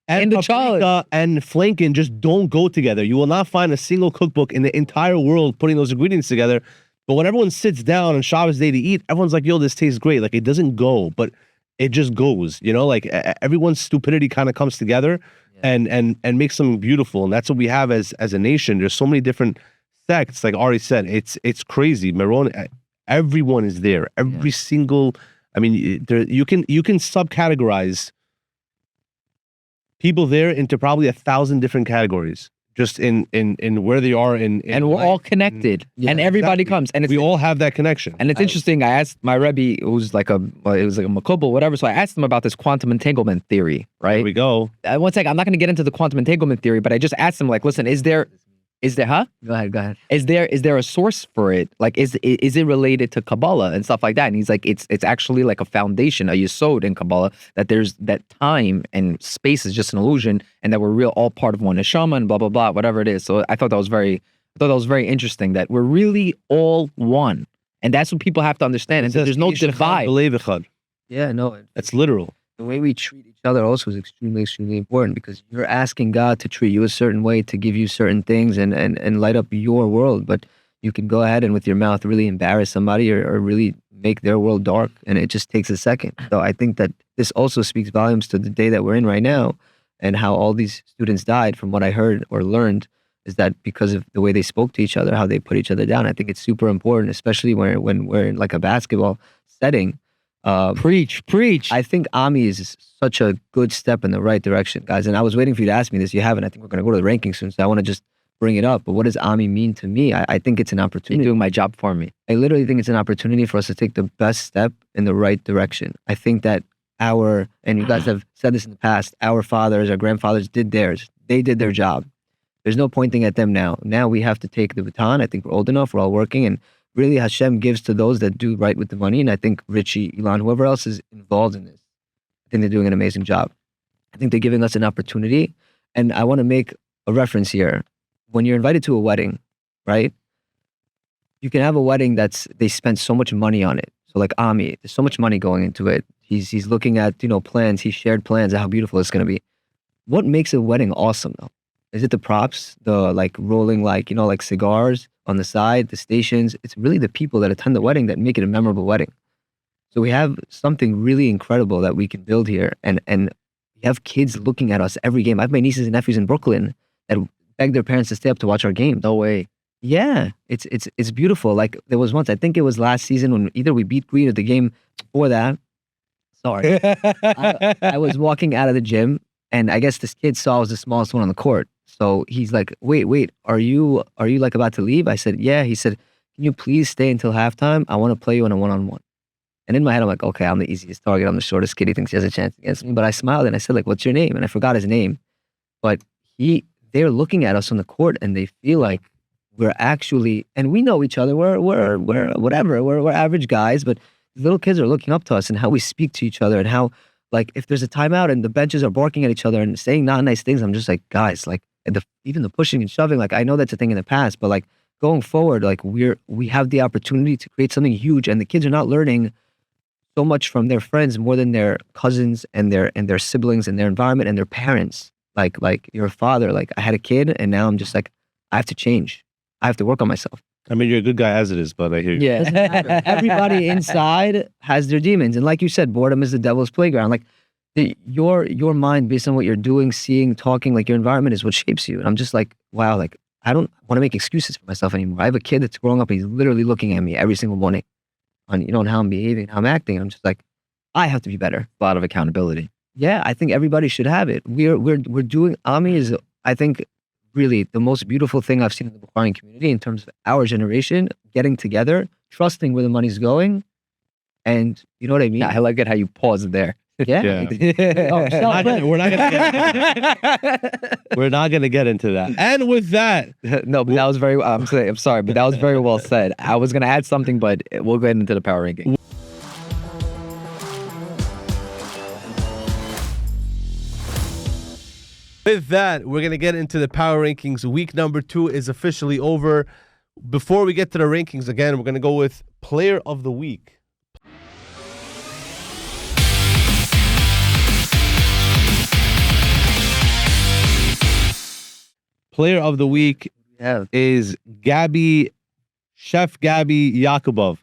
and the challah and flanken just don't go together. You will not find a single cookbook in the entire world putting those ingredients together. But when everyone sits down on Shabbos day to eat, everyone's like, "Yo, this tastes great." Like it doesn't go, but it just goes, like everyone's stupidity kind of comes together and makes something beautiful. And that's what we have as a nation. There's so many different sects. Like Ari said, it's crazy. Meron, everyone is there. Every single, you can subcategorize people there into probably 1,000 different categories. Just in where they are and we're all connected, and everybody comes, and we all have that connection. And it's interesting. I asked my Rebbe, who's it was like a makubal, whatever. So I asked him about this quantum entanglement theory. Right? Here we go. One second. I'm not going to get into the quantum entanglement theory, but I just asked him, like, listen, is there, huh? Go ahead. Is there a source for it? Like, is it related to Kabbalah and stuff like that? And he's like, it's actually like a foundation, a yesod in Kabbalah, that there's that time and space is just an illusion, and that we're all part of one neshama and blah blah blah, whatever it is. So I thought that was very interesting, that we're really all one, and that's what people have to understand. And there's no divide. Yeah, no, that's literal. The way we treat each other also is extremely, extremely important, because you're asking God to treat you a certain way, to give you certain things and light up your world. But you can go ahead and with your mouth really embarrass somebody or really make their world dark, and it just takes a second. So I think that this also speaks volumes to the day that we're in right now, and how all these students died. From what I heard or learned, is that because of the way they spoke to each other, how they put each other down. I think it's super important, especially when we're in like a basketball setting. Preach. I think Ami is such a good step in the right direction, guys. And I was waiting for you to ask me this. You haven't. I think we're going to go to the rankings soon, so I want to just bring it up. But what does Ami mean to me? I think it's an You're opportunity. doing my job for me. I literally think it's an opportunity for us to take the best step in the right direction. I think that and you guys have said this in the past, our fathers, our grandfathers did theirs. They did their job. There's no pointing at them now. Now we have to take the baton. I think we're old enough. We're all working. And really Hashem gives to those that do right with the money. And I think Richie, Elon, whoever else is involved in this, I think they're doing an amazing job. I think they're giving us an opportunity. And I want to make a reference here. When you're invited to a wedding, right? You can have a wedding they spent so much money on it. So like Ami, there's so much money going into it. He's looking at, plans. He shared plans of how beautiful it's going to be. What makes a wedding awesome though? Is it the props, the like rolling, like cigars on the side, the stations? It's really the people that attend the wedding that make it a memorable wedding. So we have something really incredible that we can build here. And we have kids looking at us every game. I have my nieces and nephews in Brooklyn that beg their parents to stay up to watch our games. No way. Yeah, it's beautiful. Like there was once, I think it was last season, when either we beat Green or the game before that. Sorry. I was walking out of the gym, and I guess this kid saw I was the smallest one on the court. So he's like, wait, are you like about to leave? I said, yeah. He said, can you please stay until halftime? I want to play you in a one-on-one. And in my head, I'm like, okay, I'm the easiest target. I'm the shortest kid. He thinks he has a chance against me. But I smiled and I said, like, what's your name? And I forgot his name. But they're looking at us on the court and they feel like we're actually, and we know each other. We're whatever. We're average guys, but little kids are looking up to us and how we speak to each other and how, like, if there's a timeout and the benches are barking at each other and saying not nice things, I'm just like, guys, like, even the pushing and shoving, like, I know that's a thing in the past, but like going forward, like we have the opportunity to create something huge, and the kids are not learning so much from their friends more than their cousins and their siblings and their environment and their parents. Like your father, like I had a kid and now I'm just like, I have to change. I have to work on myself. I mean, you're a good guy as it is, but I hear you. Doesn't matter. Everybody inside has their demons. And like you said, boredom is the devil's playground. Like your mind, based on what you're doing, seeing, talking, like your environment is what shapes you. And I'm just like, wow, like I don't want to make excuses for myself anymore. I have a kid that's growing up and he's literally looking at me every single morning on how I'm behaving, how I'm acting. And I'm just like, I have to be better. A lot of accountability. Yeah, I think everybody should have it. We're doing, Ami is, I think, really the most beautiful thing I've seen in the Bukharian community in terms of our generation getting together, trusting where the money's going. And you know what I mean? Yeah, I like it how you paused there. Yeah. We're not gonna get into that. And with that, No, but that was very, I'm sorry, but that was very well said. I was going to add something, but we'll get into the power ranking. With that, we're going to get into the power rankings. Week number 2 is officially over. Before we get to the rankings, again, we're going to go with Player of the Week. Player of the Week is Chef Gabby Yakubov.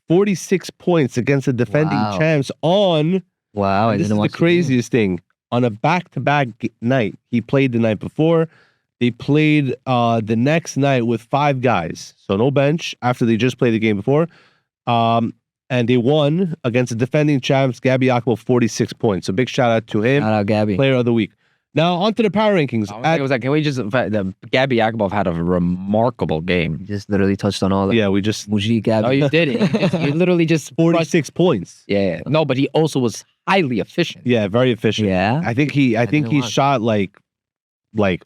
46 points against the defending champs on... Wow, this is the craziest thing. On a back-to-back night. He played the night before. They played the next night with 5 guys. So no bench after they just played the game before. And they won against the defending champs, Gabby Yakubov, 46 points. So big shout out to him. Shout out, Gabby. Player of the Week. Now, on to the power rankings. Can we just, Gabby Yakubov had a remarkable game. You just literally touched on all that. Yeah, we just... Mujib, Gabby. No, you didn't. You literally just... 46 points. Yeah. No, but he also was highly efficient. Yeah, very efficient. Yeah. I think he shot like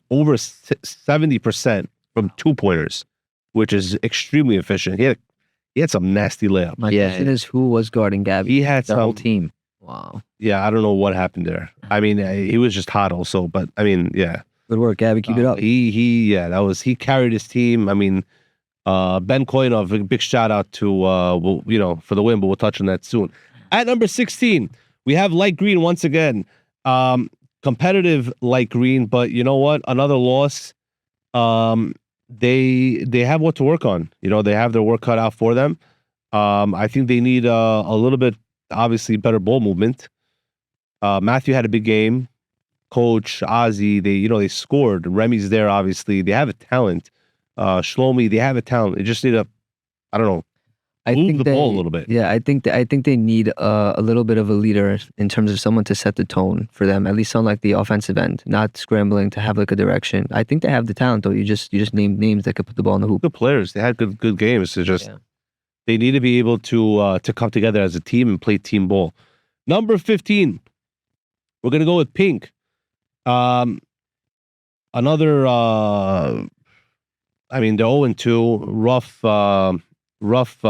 over 70% from 2-pointers, which is extremely efficient. He had some nasty layups. My question is, who was guarding Gabby? He had The whole team. Wow. Yeah, I don't know what happened there. I mean, he was just hot also, but I mean, yeah. Good work, Gabby. Keep it up. He carried his team. I mean, Ben Koinov, a big shout out to for the win, but we'll touch on that soon. At number 16, we have light green once again. Competitive light green, but you know what? Another loss. They have what to work on. They have their work cut out for them. I think they need a little bit obviously better ball movement. Matthew had a big game. Coach, Ozzy, they scored. Remy's there, obviously. They have a talent. Shlomi, they have a talent. They just need to, I don't know, move the ball a little bit. Yeah, I think they need a little bit of a leader in terms of someone to set the tone for them, at least on like the offensive end, not scrambling to have like a direction. I think they have the talent though. You just named names that could put the ball in the hoop. Good players. They had good games. It's just they need to be able to come together as a team and play team ball. Number 15, we're gonna go with Pink. Another I mean, they're 0-2, rough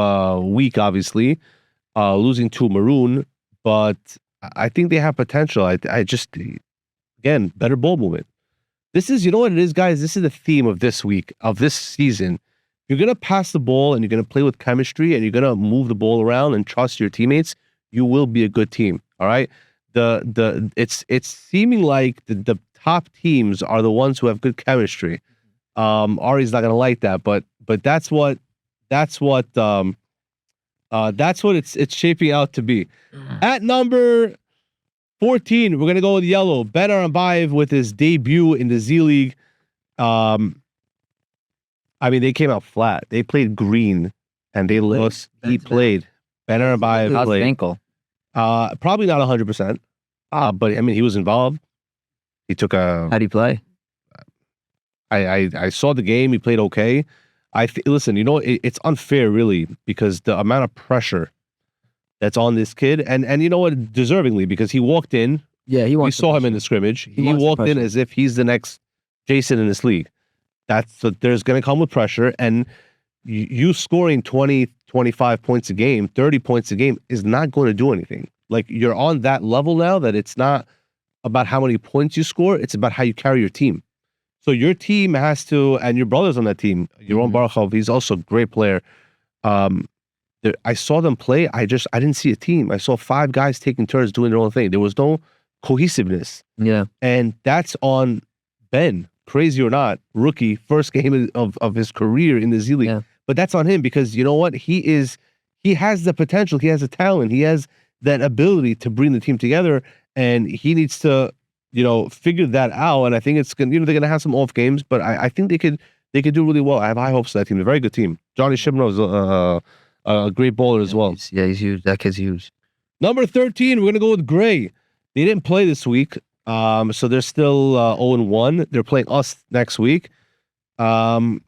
week, obviously, losing to Maroon, but I think they have potential. I just, again, better ball movement. This is, you know what it is, guys? This is the theme of this week, of this season. You're going to pass the ball and you're going to play with chemistry and you're going to move the ball around and trust your teammates. You will be a good team. All right. It's seeming like the top teams are the ones who have good chemistry. Ari's not going to like that, but that's what it's shaping out to be. At number 14, we're gonna go with yellow. Ben Arambayev with his debut in the Z League. I mean, they came out flat. They played green, and they lost. He played. Ben Arambayev How's the played. ankle? Probably not 100%. But I mean, he was involved. He took a. How'd he play? I saw the game. He played okay. Listen, you know, it's unfair, really, because the amount of pressure that's on this kid, and you know what, deservingly, because he walked in. Yeah, we saw him in the scrimmage. He walked in as if he's the next Jason in this league. There's going to come with pressure, and you scoring 20, 25 points a game, 30 points a game is not going to do anything. Like, you're on that level now that it's not about how many points you score, it's about how you carry your team. So your team has to, and your brother's on that team. Your own Borochov, he's also a great player. I saw them play. I didn't see a team. I saw 5 guys taking turns doing their own thing. There was no cohesiveness. Yeah. And that's on Ben, crazy or not, rookie, first game of his career in the Z League. Yeah. But that's on him because you know what? He has the potential. He has a talent. He has that ability to bring the team together, and he needs to, figure that out. And I think it's gonna, they're gonna have some off games, but I think they could do really well. I have high hopes for that team. They're a very good team. Jonny Shibno is a great bowler as well. He's huge. That kid's huge. Number 13, we're gonna go with Gray. They didn't play this week, so they're still 0-1. They're playing us next week. Solid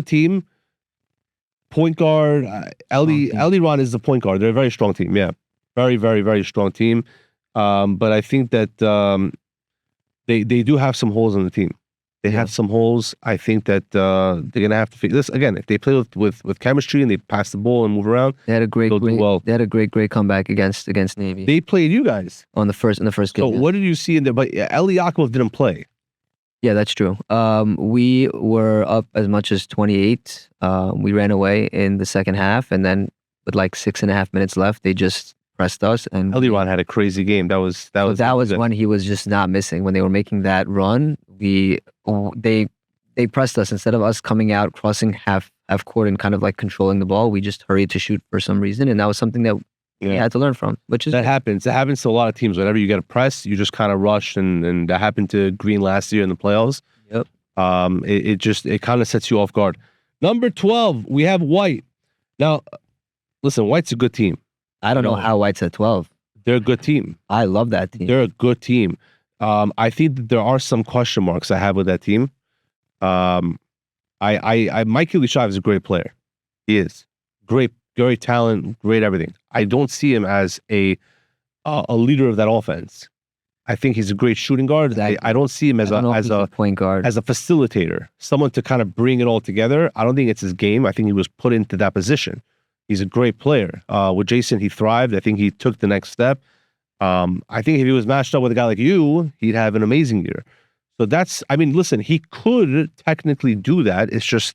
team. Point guard, Eliran is the point guard. They're a very strong team. Yeah, very, very, very strong team. But I think that they do have some holes on the team. They have some holes. I think that they're gonna have to figure this again. If they play with chemistry and they pass the ball and move around, they had a great well. They had a great comeback against Navy. They played you guys in the first game. So what did you see in there? But Eli Yaakov didn't play. Yeah, that's true. We were up as much as 28. We ran away in the second half, and then with like 6.5 minutes left, they just pressed us. And Eliran had a crazy game. That was when he was just not missing. When they were making that run, they pressed us instead of us coming out, crossing half court and kind of like controlling the ball. We just hurried to shoot for some reason, and that was something that we had to learn from. Which is happens. That happens to a lot of teams. Whenever you get a press, you just kind of rush, and that happened to Green last year in the playoffs. Yep. It kind of sets you off guard. Number 12, we have White. Now, listen, White's a good team. I don't know how White's at 12. They're a good team. I love that team. They're a good team. I think that there are some question marks I have with that team. Mikey Lishav is a great player. He is great talent, great everything. I don't see him as a leader of that offense. I think he's a great shooting guard. Exactly. I don't see him as a point guard, as a facilitator, someone to kind of bring it all together. I don't think it's his game. I think he was put into that position. He's a great player. With Jason, he thrived. I think he took the next step. I think if he was matched up with a guy like you, he'd have an amazing year. So listen, he could technically do that. It's just,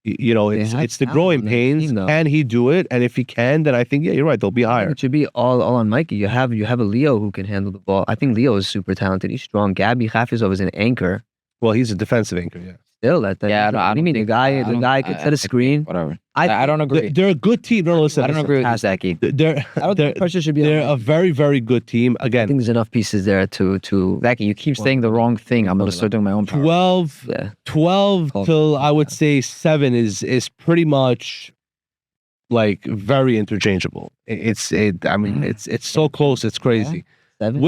it's the growing pains. Can he do it? And if he can, then I think, you're right. They'll be higher. It should be all on Mikey. You have a Leo who can handle the ball. I think Leo is super talented. He's strong. Gabby Hafizov is an anchor. Well, he's a defensive anchor, yeah. Still, that Yeah, what do you mean? The guy could set a screen. Whatever. I I don't agree. They're a good team. No, listen. I don't agree with you, Zaki. They're I don't think pressure should be. they're a very, very good team. I Again, think there's enough pieces there to Zaki, you keep saying the wrong thing. I'm gonna start doing my own power. 12, yeah. 12 Call till I would say 7 is pretty much like very interchangeable. I mean, it's so close. It's crazy. 7.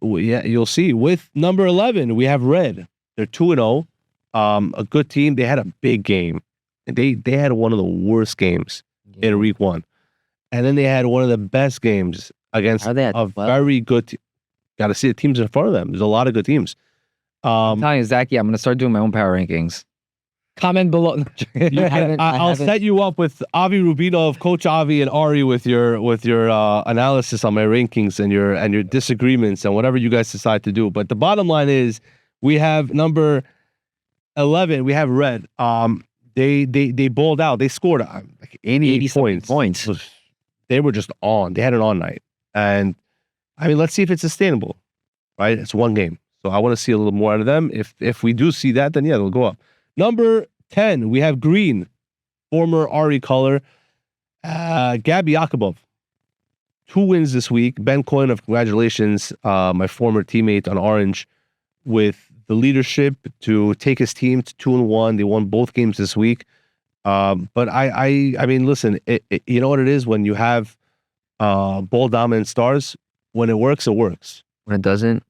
Yeah, you'll see. With number 11, we have Red. They're 2-0. A good team. They had a big game. They had one of the worst games in week 1. And then they had one of the best games against Are they at a 12? very good team. Got to see the teams in front of them. There's a lot of good teams. I'm telling you, Zaki, I'm gonna start doing my own power rankings. Comment below. I'll set you up with Avi Rubinov, Coach Avi, and Ari with your analysis on my rankings and your disagreements and whatever you guys decide to do. But the bottom line is, we have number 11. We have Red. They bowled out. They scored like 88 points. They were just on. They had an on night, and I mean, let's see if it's sustainable. Right? It's one game, so I want to see a little more out of them. If we do see that, then yeah, they'll go up. Number 10, we have Green, former Ari color, Gabi Yakubov. 2 wins this week. Ben Koinov, congratulations, my former teammate on Orange, with the leadership to take his team to 2-1. They won both games this week. But I mean, listen, you know what it is when you have ball dominant stars. When it works, it works. When it doesn't,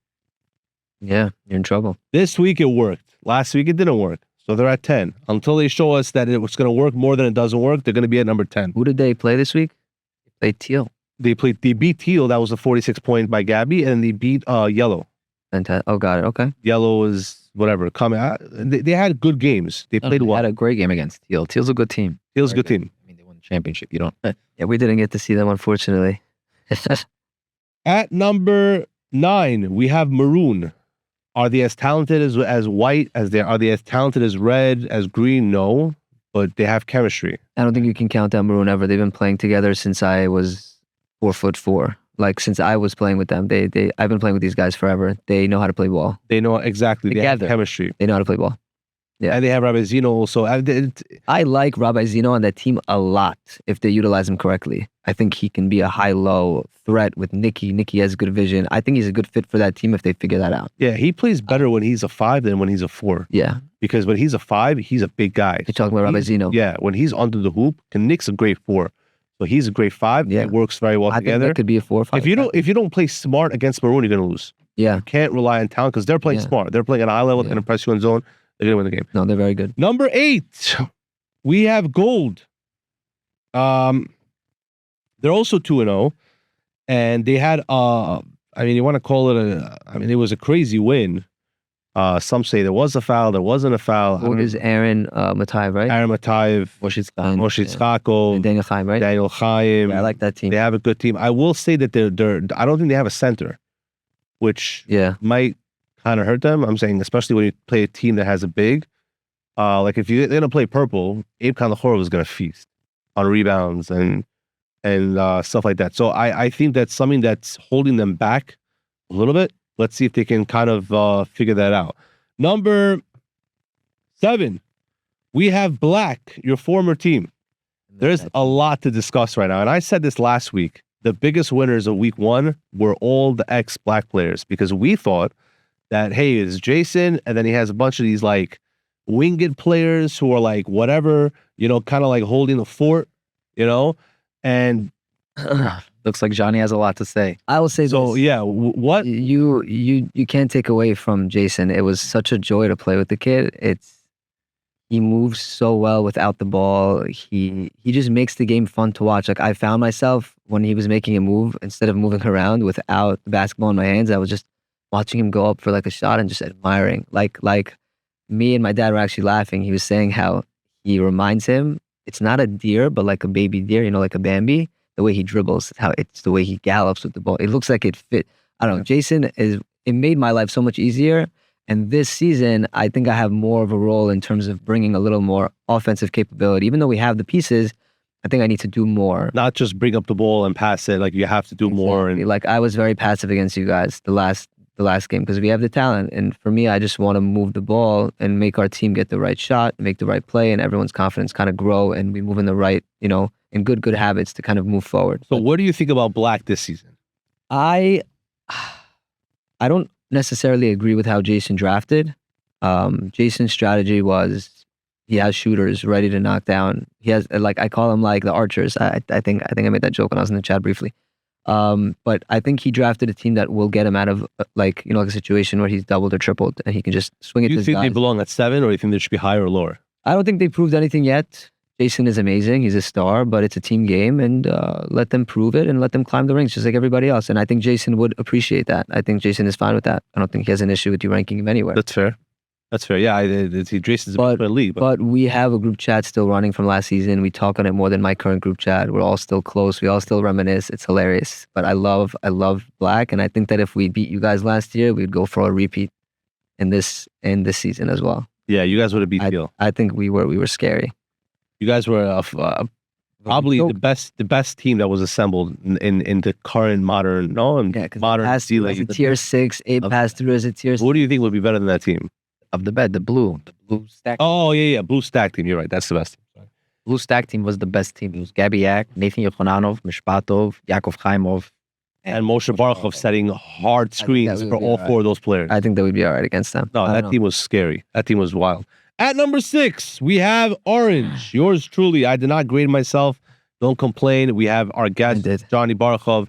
yeah, you're in trouble. This week it worked. Last week it didn't work. So they're at 10. Until they show us that it's going to work more than it doesn't work, they're going to be at number 10. Who did they play this week? They played Teal. They beat Teal. That was a 46 point by Gabby, and they beat Yellow. Fantastic. Oh, got it. Okay. Yellow was whatever. They had good games. They played well. Had a great game against Teal. Teal's a good team. Teal's a good team. I mean, they won the championship. You don't. Yeah, we didn't get to see them, unfortunately. At number 9, we have Maroon. Are they as talented as white as they are? They as talented as red, as green? No, but they have chemistry. I don't think you can count out Maroon ever. They've been playing together since I was 4'4". Like since I was playing with them, I've been playing with these guys forever. They know how to play ball. They know exactly. They have Together. chemistry. They know how to play ball. Yeah. And they have Rabbi Zeno also. I like Rabbi Zeno on that team a lot if they utilize him correctly. I think he can be a high-low threat with Nicky. Nicky has good vision. I think he's a good fit for that team if they figure that out. Yeah, he plays better when he's a 5 than when he's a 4. Yeah. Because when he's a 5, he's a big guy. You're talking about Rabbi Zeno. Yeah, when he's under the hoop, Nick's a great 4. So he's a great 5. Yeah. It works very well I think together. that could be a 4 or 5. If you don't play smart against Maroon, you're gonna lose. Yeah. You can't rely on talent because they're playing Yeah. smart. They're playing at a high level. They're Yeah. gonna press you in zone. They're gonna win the game. No, they're very good. Number 8, we have Gold. They're also 2-0, and they had I mean, you want to call it it was a crazy win. Some say there was a foul, there wasn't a foul. Who is Aaron Matayev, right? Aaron Matayev, Moshe Moshe And Tzchakov, Daniel Chaim, right? Daniel Chaim. Yeah, I like that team. They have a good team. I will say that they're I don't think they have a center, which Yeah. might kind of hurt them. I'm saying, especially when you play a team that has a big. Like if they're gonna play purple, Abe Kandahorov is gonna feast on rebounds and stuff like that. So I think that's something that's holding them back a little bit. Let's see if they can kind of figure that out. Number 7, we have Black, your former team. There's a lot to discuss right now. And I said this last week. The biggest winners of week 1 were all the ex-Black players because we thought that, hey, it's Jason, and then he has a bunch of these like winged players who are like whatever, kind of like holding the fort, and Looks like Jonny has a lot to say. I will say so this. yeah. What You can't take away from Jason. It was such a joy to play with the kid. He moves so well without the ball. He just makes the game fun to watch. Like I found myself when he was making a move, instead of moving around without the basketball in my hands, I was just watching him go up for like a shot and just admiring. Like me and my dad were actually laughing. He was saying how he reminds him, it's not a deer, but like a baby deer, like a Bambi. The way he dribbles, how it's the way he gallops with the ball. It looks like it fit. I don't know. Jason it made my life so much easier. And this season, I think I have more of a role in terms of bringing a little more offensive capability. Even though we have the pieces, I think I need to do more. not just bring up the ball and pass it, like you have to do more. And Like I was very passive against you guys the last the last game because we have the talent. And for me, I just want to move the ball and make our team get the right shot, make the right play, and everyone's confidence kind of grow, and we move in the right, in good habits to kind of move forward. So what do you think about Black this season? I don't necessarily agree with how Jason drafted. Jason's strategy was he has shooters ready to knock down. He has I call them like the archers. I think I made that joke when I was in the chat briefly. But I think he drafted a team that will get him out of like a situation where he's doubled or tripled and he can just swing it Do to you his think they guys. belong at 7, or do you think they should be higher or lower? I don't think they proved anything yet. Jason is amazing. He's a star, but it's a team game, and let them prove it and let them climb the ranks just like everybody else. And I think Jason would appreciate that. I think Jason is fine with that. I don't think he has an issue with you ranking him anywhere. That's fair. That's fair. Yeah, Jason's a bit of a league. But we have a group chat still running from last season. We talk on it more than my current group chat. We're all still close. We all still reminisce. It's hilarious. But I love Black, and I think that if we beat you guys last year, we'd go for a repeat in this season as well. Yeah, you guys would have beat Teal. I think we were scary. You guys were probably the best team that was assembled in the current modern C League. Tier 6, 8 passed through as a tier 6. What do you think would be better than that team? Of the blue stack. Oh yeah, blue stack team. You're right. That's the best. Blue stack team was the best team. It was Gabiak, Nathan Yohananov, Mishpatov, Yakov Chaimov, and Moshe Borochov setting hard screens for all 4 of those players. I think that we'd be all right against them. No, that team was scary. That team was wild. At number 6, we have Orange. Yours truly. I did not grade myself. Don't complain. We have our guest, Jonny Borochov,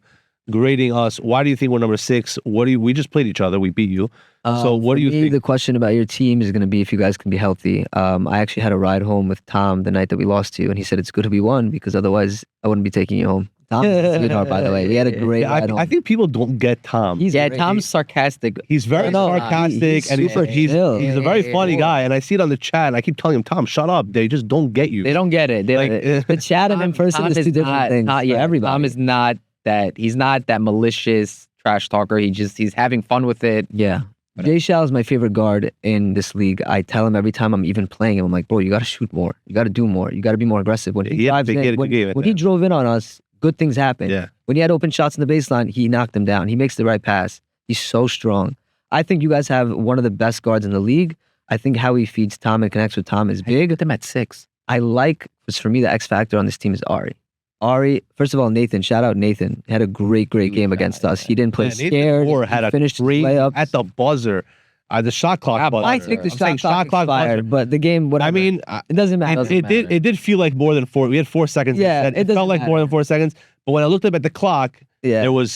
grading us. Why do you think we're number 6? We just played each other. We beat you. So what do you think? The question about your team is going to be if you guys can be healthy. I actually had a ride home with Tom the night that we lost to you, and he said it's good to be won because otherwise I wouldn't be taking you home. Tom's a sweetheart, by the way. We had a great ride home. I think people don't get Tom. Tom's sarcastic. He's very sarcastic, and he's a very funny guy. And I see it on the chat, and I keep telling him, Tom, shut up. They just don't get you. They don't get it. The chat and in person is 2 different things. Everybody. Tom is not that. He's not that malicious trash talker. He's having fun with it. Yeah. Jay Shao is my favorite guard in this league. I tell him every time I'm even playing him, I'm like, bro, you got to shoot more. You got to do more. You got to be more aggressive. When he drives in, when he drove in on us, good things happen. Yeah. When he had open shots in the baseline, he knocked them down. He makes the right pass. He's so strong. I think you guys have one of the best guards in the league. I think how he feeds Tom and connects with Tom is big. Put them at 6. Because for me, the X factor on this team is Ari. Ari, first of all, Nathan, shout out Nathan. Had a great game against us. He didn't play scared. Nathan had a finished great layups at the buzzer. The shot clock buzzer. I think the shot clock expired, but the game, whatever. I mean, it doesn't matter. It did feel like more than 4. We had 4 seconds. Yeah, it felt like more than 4 seconds. But when I looked up at the clock, there were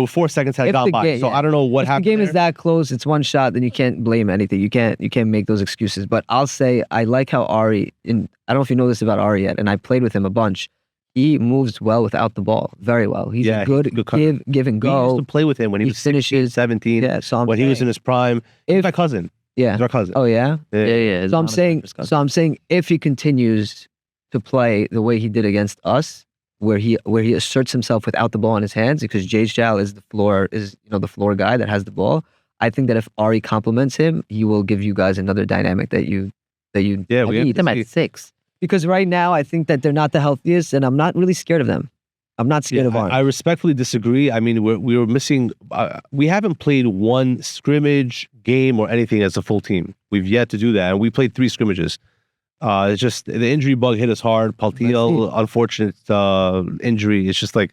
4 seconds had gone by. So I don't know what happened. The game is that close. It's one shot. Then you can't blame anything. You can't make those excuses. But I'll say I like how Ari. I don't know if you know this about Ari yet, and I played with him a bunch. He moves well without the ball, very well. He's a good give and go. We used to play with him when he was 16, 17. Yeah, so when he was in his prime. He's my cousin. Yeah, he's our cousin. Oh yeah, yeah. So I'm saying if he continues to play the way he did against us, where he asserts himself without the ball in his hands, because Jay Shao is the floor guy that has the ball. I think that if Ari compliments him, he will give you guys another dynamic that you we need them at 6. Because right now, I think that they're not the healthiest, and I'm not really scared of them. I'm not scared of Orange. I respectfully disagree. I mean, we were missing. We haven't played one scrimmage game or anything as a full team. We've yet to do that, and we played 3 scrimmages. It's just the injury bug hit us hard. Paltiel, unfortunate injury. It's just like,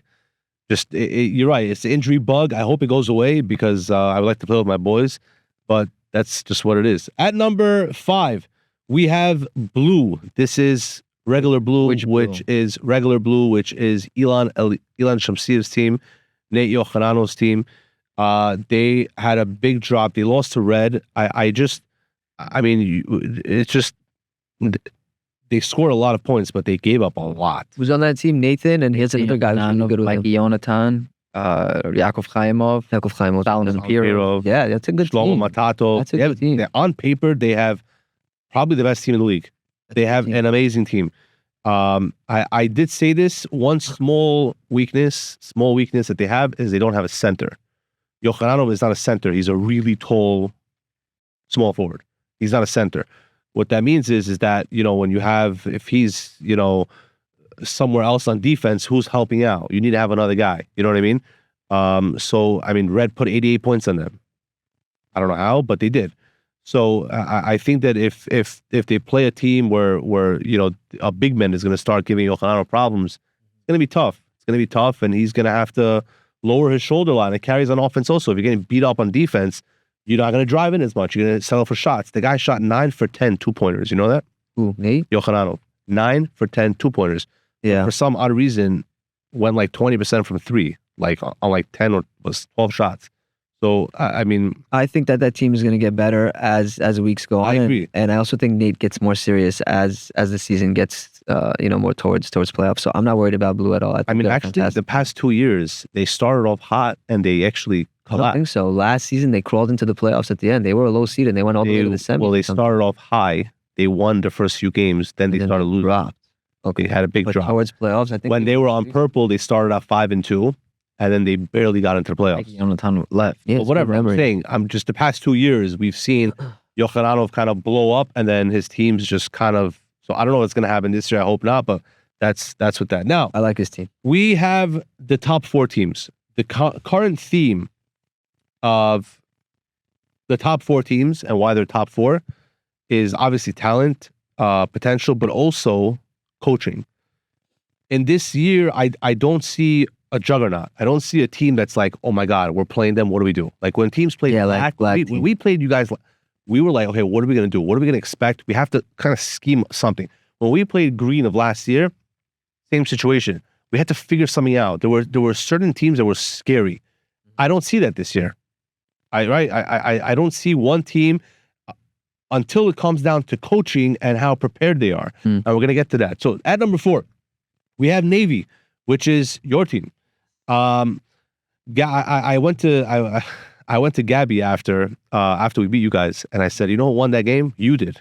you're right. It's the injury bug. I hope it goes away because I would like to play with my boys, but that's just what it is. At number 5. We have blue. This is regular blue, which is Ilan Shamsiev's team, Nate Yohanano's team. They had a big drop. They lost to red. They scored a lot of points, but they gave up a lot. Who's on that team? Nathan, and here's another guy who's really good with him. Mikey Yonatan, Yakov Chaimov, Zampirov. Yeah, that's a good Shlomo team. Matato. That's a good team. On paper, they have probably the best team in the league. They have an amazing team. I did say this. One small weakness that they have is they don't have a center. Yohananov is not a center. He's a really tall, small forward. He's not a center. What that means is that, when you have, if he's, somewhere else on defense, who's helping out? You need to have another guy. You know what I mean? Red put 88 points on them. I don't know how, but they did. So I think that if they play a team where a big man is going to start giving Yohanano problems, it's going to be tough. It's going to be tough, and he's going to have to lower his shoulder line. It carries on offense also. If you're getting beat up on defense, you're not going to drive in as much. You're going to settle for shots. The guy shot 9 for 10 2-pointers. You know that? Who, Nate? Yohanano. 9 for 10 2-pointers. Yeah. For some odd reason, went like 20% from 3, like on like 10 or was 12 shots. So, I mean, I think that team is going to get better as the weeks go on. I agree. And I also think Nate gets more serious as the season gets more towards playoffs. So I'm not worried about Blue at all. I mean, actually, the past 2 years, they started off hot and they actually I don't collapsed. think so. Last season, they crawled into the playoffs at the end. They were a low seed and they went all the way to the semi. Well, they started off high. They won the first few games. Then they started losing. Dropped. They had a big But drop. towards playoffs, I think When they were on purple, they started out 5-2, and then they barely got into the playoffs. On a ton left. Yeah, But it's whatever. good I'm memory. saying, I'm just the past 2 years, we've seen Yohananov kind of blow up, and then his team's just kind of. So I don't know what's going to happen this year. I hope not, but that's what that. Now I like his team. we have the top 4 teams. The current theme of the top 4 teams and why they're top 4 is obviously talent, potential, but also coaching. In this year, I don't see a juggernaut. I don't see a team that's like, oh my God, we're playing them. What do we do? Like when teams played like black, team. we played you guys. We were like, okay, what are we going to do? What are we going to expect? We have to kind of scheme something. When we played green of last year, same situation. We had to figure something out. There were certain teams that were scary. I don't see that this year. I don't see one team until it comes down to coaching and how prepared they are. And we're going to get to that. So at number 4, we have Navy, which is your team. I went to Gabby after we beat you guys, and I said, you know who won that game? You did,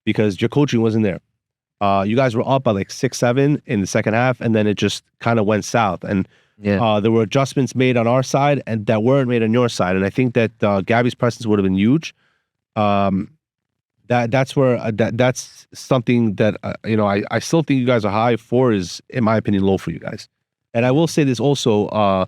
because your coaching wasn't there. You guys were up by like 6-7 in the second half, and then it just kind of went south. And there were adjustments made on our side and that weren't made on your side. And I think that Gabby's presence would have been huge. That's where that's something that I still think you guys are high. 4 is, in my opinion, low for you guys. And I will say this also: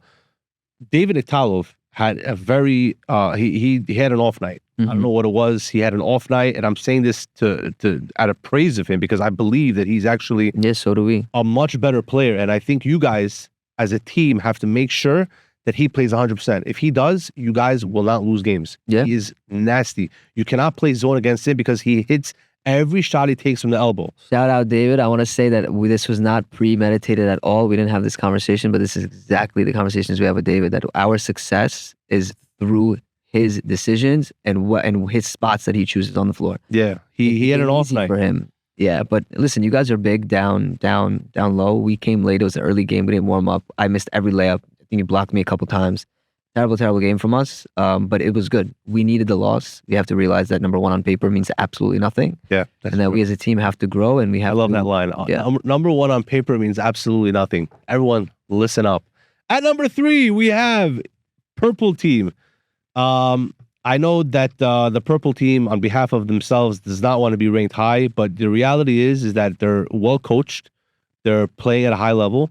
David Italov had a very he had an off night. I don't know what it was. He had an off night, and I'm saying this to out of praise of him because I believe that he's actually so do we. a much better player. And I think you guys as a team have to make sure that he plays 100%. If he does, you guys will not lose games. Yeah. He is nasty. You cannot play zone against him because he hits every shot he takes from the elbow. Shout out, David. I want to say that this was not premeditated at all. We didn't have this conversation, but this is exactly the conversations we have with David, that our success is through his decisions and his spots that he chooses on the floor. Yeah, he had an off Easy night. for him. Yeah, but listen, you guys are big down low. We came late. It was an early game. We didn't warm up. I missed every layup. I think you blocked me a couple times. Terrible game from us. But it was good. We needed the loss. We have to realize that number 1 on paper means absolutely nothing. Yeah, And that we as a team have to grow, and we have I love to, that line. Yeah. Number 1 on paper means absolutely nothing. Everyone, listen up. At number 3, we have Purple Team. I know that the Purple Team, on behalf of themselves, does not want to be ranked high, but the reality is that they're well coached. They're playing at a high level.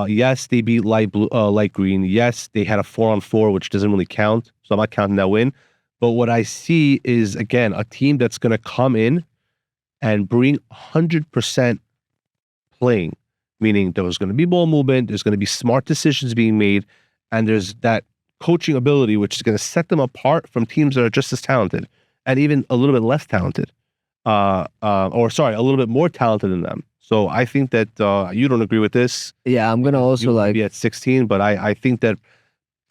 Yes, they beat light green. Yes, they had a 4-on-4, which doesn't really count, so I'm not counting that win. But what I see is, again, a team that's going to come in and bring 100% playing, meaning there's going to be ball movement, there's going to be smart decisions being made, and there's that coaching ability, which is going to set them apart from teams that are just as talented and even a little bit less talented, a little bit more talented than them. So I think that you don't agree with this. Yeah, I'm gonna also You would be at 16, but I think that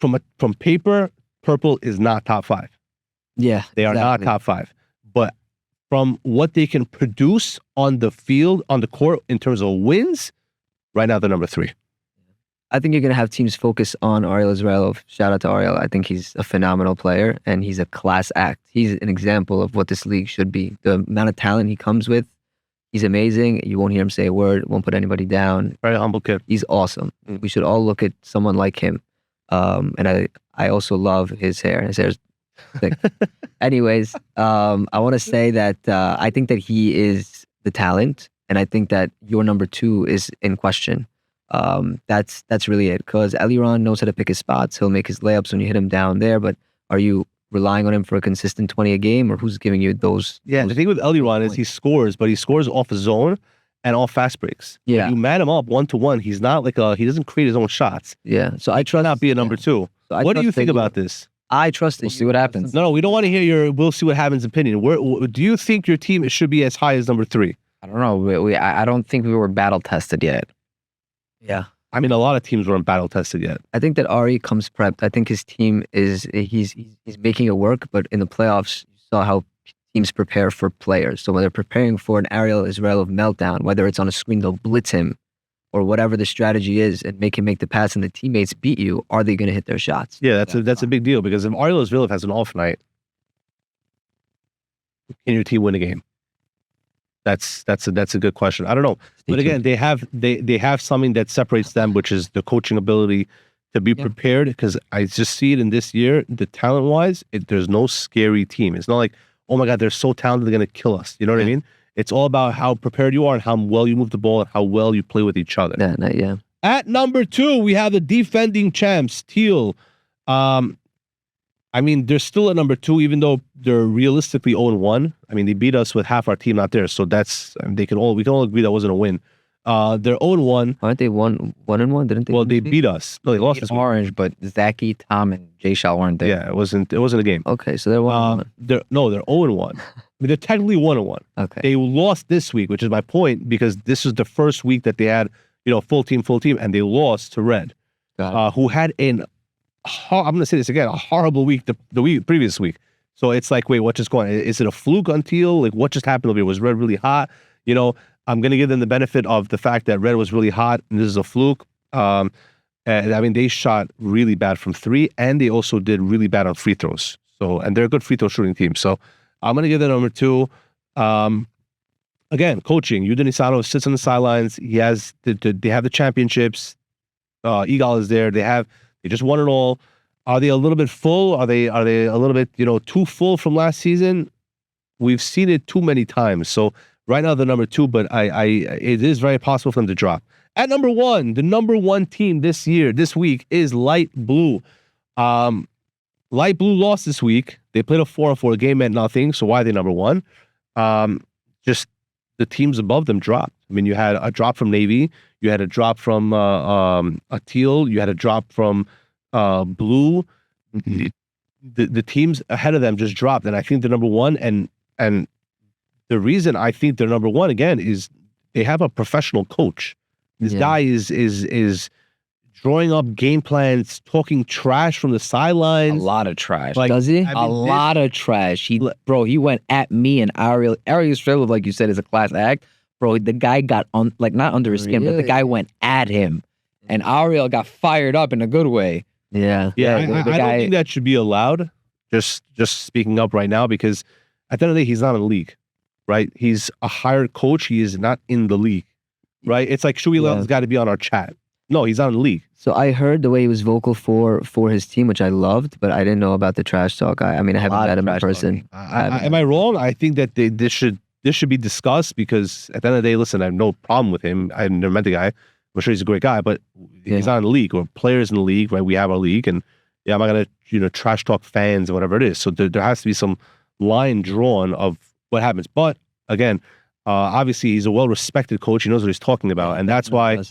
from paper, Purple is not top 5. Yeah, They are not top 5. But from what they can produce on the field, on the court, in terms of wins, right now they're number 3. I think you're going to have teams focus on Ariel Israelov. Shout out to Ariel. I think he's a phenomenal player, and he's a class act. He's an example of what this league should be. The amount of talent he comes with, he's amazing. You won't hear him say a word, won't put anybody down. Very humble kid. He's awesome. We should all look at someone like him. And I also love his hair. His hair's thick. Anyways, I want to say that I think that he is the talent, and I think that your number 2 is in question. That's really it, because Eliran knows how to pick his spots. He'll make his layups when you hit him down there, but are you relying on him for a consistent 20 a game, or who's giving you those? Yeah, the thing with Eliran is he scores, but he scores off a zone and off fast breaks. Yeah. You man him up 1-to-1. He's not like he doesn't create his own shots. Yeah. So I trust Not be a number two. So What do you think about this? I trust We'll see what happens. No, we don't want to hear your we'll see what happens opinion. Do you think your team should be as high as number 3? I don't know. I don't think we were battle tested yet. Yeah. I mean, a lot of teams weren't battle tested yet. I think that Ari comes prepped. I think his team he's making it work, but in the playoffs, you saw how teams prepare for players. So when they're preparing for an Ariel Israelov meltdown, whether it's on a screen, they'll blitz him or whatever the strategy is and make him make the pass and the teammates beat you. Are they going to hit their shots? Yeah, that's a big deal because if Ariel Israelov has an off night, can your team win a game? That's a good question. I don't know. But again, they have something that separates them, which is the coaching ability to be prepared. Because I just see it in this year, the talent wise, there's no scary team. It's not like, oh my God, they're so talented, they're gonna kill us. You know what I mean? It's all about how prepared you are and how well you move the ball and how well you play with each other. Yeah. At number 2, we have the defending champs, Teal. I mean, they're still at number 2, even though they're realistically 0-1. I mean, they beat us with half our team not there, so that's we can all agree that wasn't a win. They're 0-1. Aren't they 1-1? Didn't they? Well, they beat us. No, they lost this week. Orange, but Zaki, Tom, and Jay Shal weren't there. Yeah, it wasn't a game. Okay, so they're 1-1. They're 0-1. I mean, they're technically 1-1. Okay. They lost this week, which is my point, because this is the first week that they had, full team, and they lost to Red, who had I'm going to say this again, a horrible week the previous week. So it's like, wait, what just going on? Is it a fluke on Teal? Like, what just happened over here? Was Red really hot? I'm going to give them the benefit of the fact that Red was really hot, and this is a fluke. And I mean, they shot really bad from 3, and they also did really bad on free throws. And they're a good free throw shooting team. So I'm going to give them number 2. Again, coaching. Yuda Nisano sits on the sidelines. They have the championships. Igal is there. They just won it all. Are they a little bit full? Are they a little bit, too full from last season? We've seen it too many times. So right now they're number 2, but it is very possible for them to drop. At number 1, the number 1 team this week is Light Blue. Light Blue lost this week. They played a 4-4 game, meant nothing. So why are they number 1? Just the teams above them dropped. I mean, you had a drop from Navy. You had a drop from a Teal. You had a drop from Blue. The teams ahead of them just dropped, and I think they're number 1. And the reason I think they're number 1 again is they have a professional coach. This guy is drawing up game plans, talking trash from the sidelines. A lot of trash. Does he? A lot of trash. He went at me and Ariel. Ariel Israelov, like you said, is a class act. Bro, the guy got not under his skin, but the guy went at him. And Ariel got fired up in a good way. Yeah. I don't think that should be allowed. Just speaking up right now, because at the end of the day, he's not in the league, right? He's a hired coach. He is not in the league, right? It's like, should we let this guy to be on our chat? No, he's not in the league. So I heard the way he was vocal for his team, which I loved, but I didn't know about the trash talk. I mean, I haven't met him in person. Am I wrong? I think that this should be discussed, because at the end of the day, listen, I have no problem with him. I never met the guy. I'm sure he's a great guy, but he's not in the league, or players in the league, right? We have our league, and I'm not gonna trash talk fans or whatever it is. So there has to be some line drawn of what happens. But again, obviously he's a well-respected coach. He knows what he's talking about, and that's why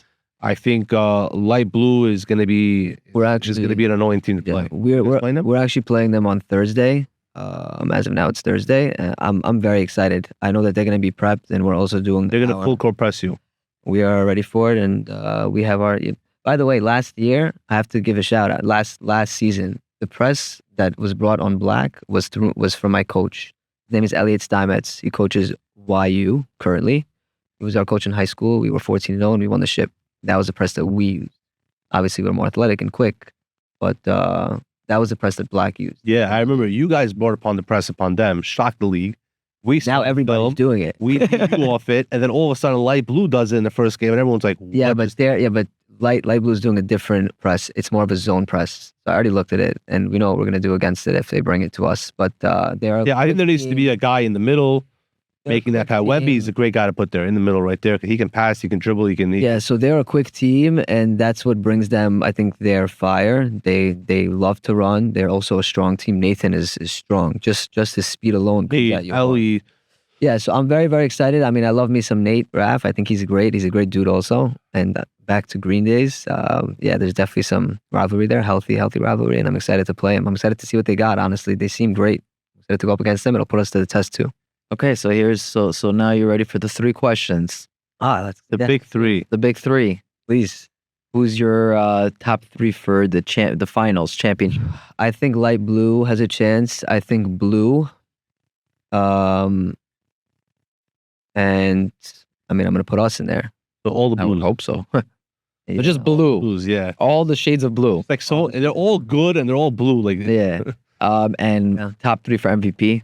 I think Light Blue is going to be an annoying team to play. We're actually playing them on Thursday. As of now, it's Thursday. I'm very excited. I know that they're going to be prepped, and we're also doing. They're going to full court press you. We are ready for it, and we have our. By the way, last year I have to give a shout out. Last season, the press that was brought on Black was from my coach. His name is Elliot Steinmetz. He coaches YU currently. He was our coach in high school. We were 14-0, and we won the ship. That was the press that we used. Obviously, we're more athletic and quick, but that was the press that Black used. Yeah, I remember you guys brought upon the press upon them, shocked the league. Now everybody's doing it. We do off it, and then all of a sudden, Light Blue does it in the first game, and everyone's like, but Light Blue's doing a different press. It's more of a zone press. So I already looked at it, and we know what we're gonna do against it if they bring it to us. But I think there needs to be a guy in the middle. making that pass. Wemby's a great guy to put there in the middle right there. He can pass, he can dribble, he can. Yeah, so they're a quick team, and that's what brings them, I think, their fire. They love to run. They're also a strong team. Nathan is strong. Just his speed alone. could get you going. Yeah, so I'm very, very excited. I mean, I love me some Nate Raff. I think he's great. He's a great dude also. And back to Green Days, yeah, there's definitely some rivalry there, healthy rivalry, and I'm excited to play him. I'm excited to see what they got, honestly. They seem great. I'm excited to go up against them. It'll put us to the test too. Okay, so so now you're ready for the 3 questions. That's The big three. The big 3. Please. Who's your top 3 for the finals championship? I think light blue has a chance. I think blue. And I mean, I'm going to put us in there. So all the I would blues. hope so. Yeah. But just blue. Blues, yeah. All the shades of blue. Like so, and they're all good and they're all blue. Like Yeah. And Yeah. top 3 for MVP.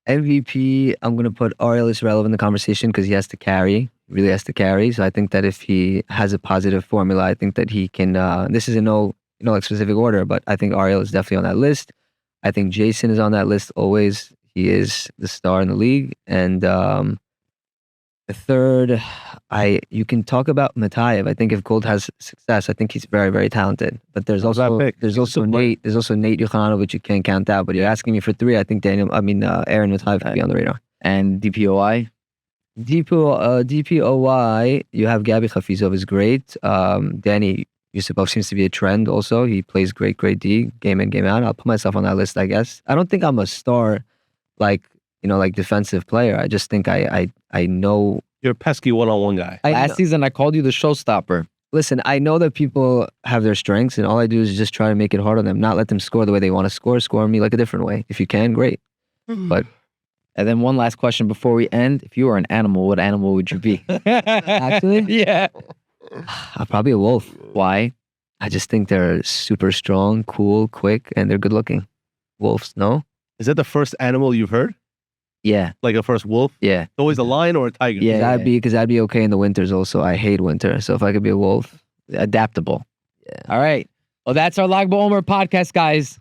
MVP, I'm going to put Ariel Israelov in the conversation because he has to carry. He really has to carry. So I think that if he has a positive formula, I think that he can. This is in no like specific order, but I think Ariel is definitely on that list. I think Jason is on that list always. He is the star in the league. And the third, you can talk about Matayev. I think if Gold has success, I think he's very, very talented. But there's Who's that also pick? there's also Nate. There's also Nate Yukhanovic you can't count out. But you're asking me for 3. I think Aaron Matayev could be on the radar. And DPOI. DPOY, you have Gabi Hafizov is great. Danny Yusupov seems to be a trend also. He plays great D, game in, game out. I'll put myself on that list, I guess. I don't think I'm a star, like defensive player. I just think I know. you're a pesky one-on-one guy. Last season, I called you the showstopper. Listen, I know that people have their strengths, and all I do is just try to make it hard on them, not let them score the way they want to score. Score me like a different way. If you can, great. But And then one last question before we end. If you were an animal, what animal would you be? actually, Yeah. I'm probably a wolf. Why? I just think they're super strong, cool, quick, and they're good looking. Wolves, no? Is that the first animal you've heard? Yeah. Like a first wolf? Yeah. It's always a lion or a tiger? Yeah. Because I'd be okay in the winters also. I hate winter. So if I could be a wolf. Adaptable. Yeah. All right. Well, that's our Lag BaOmer podcast, guys.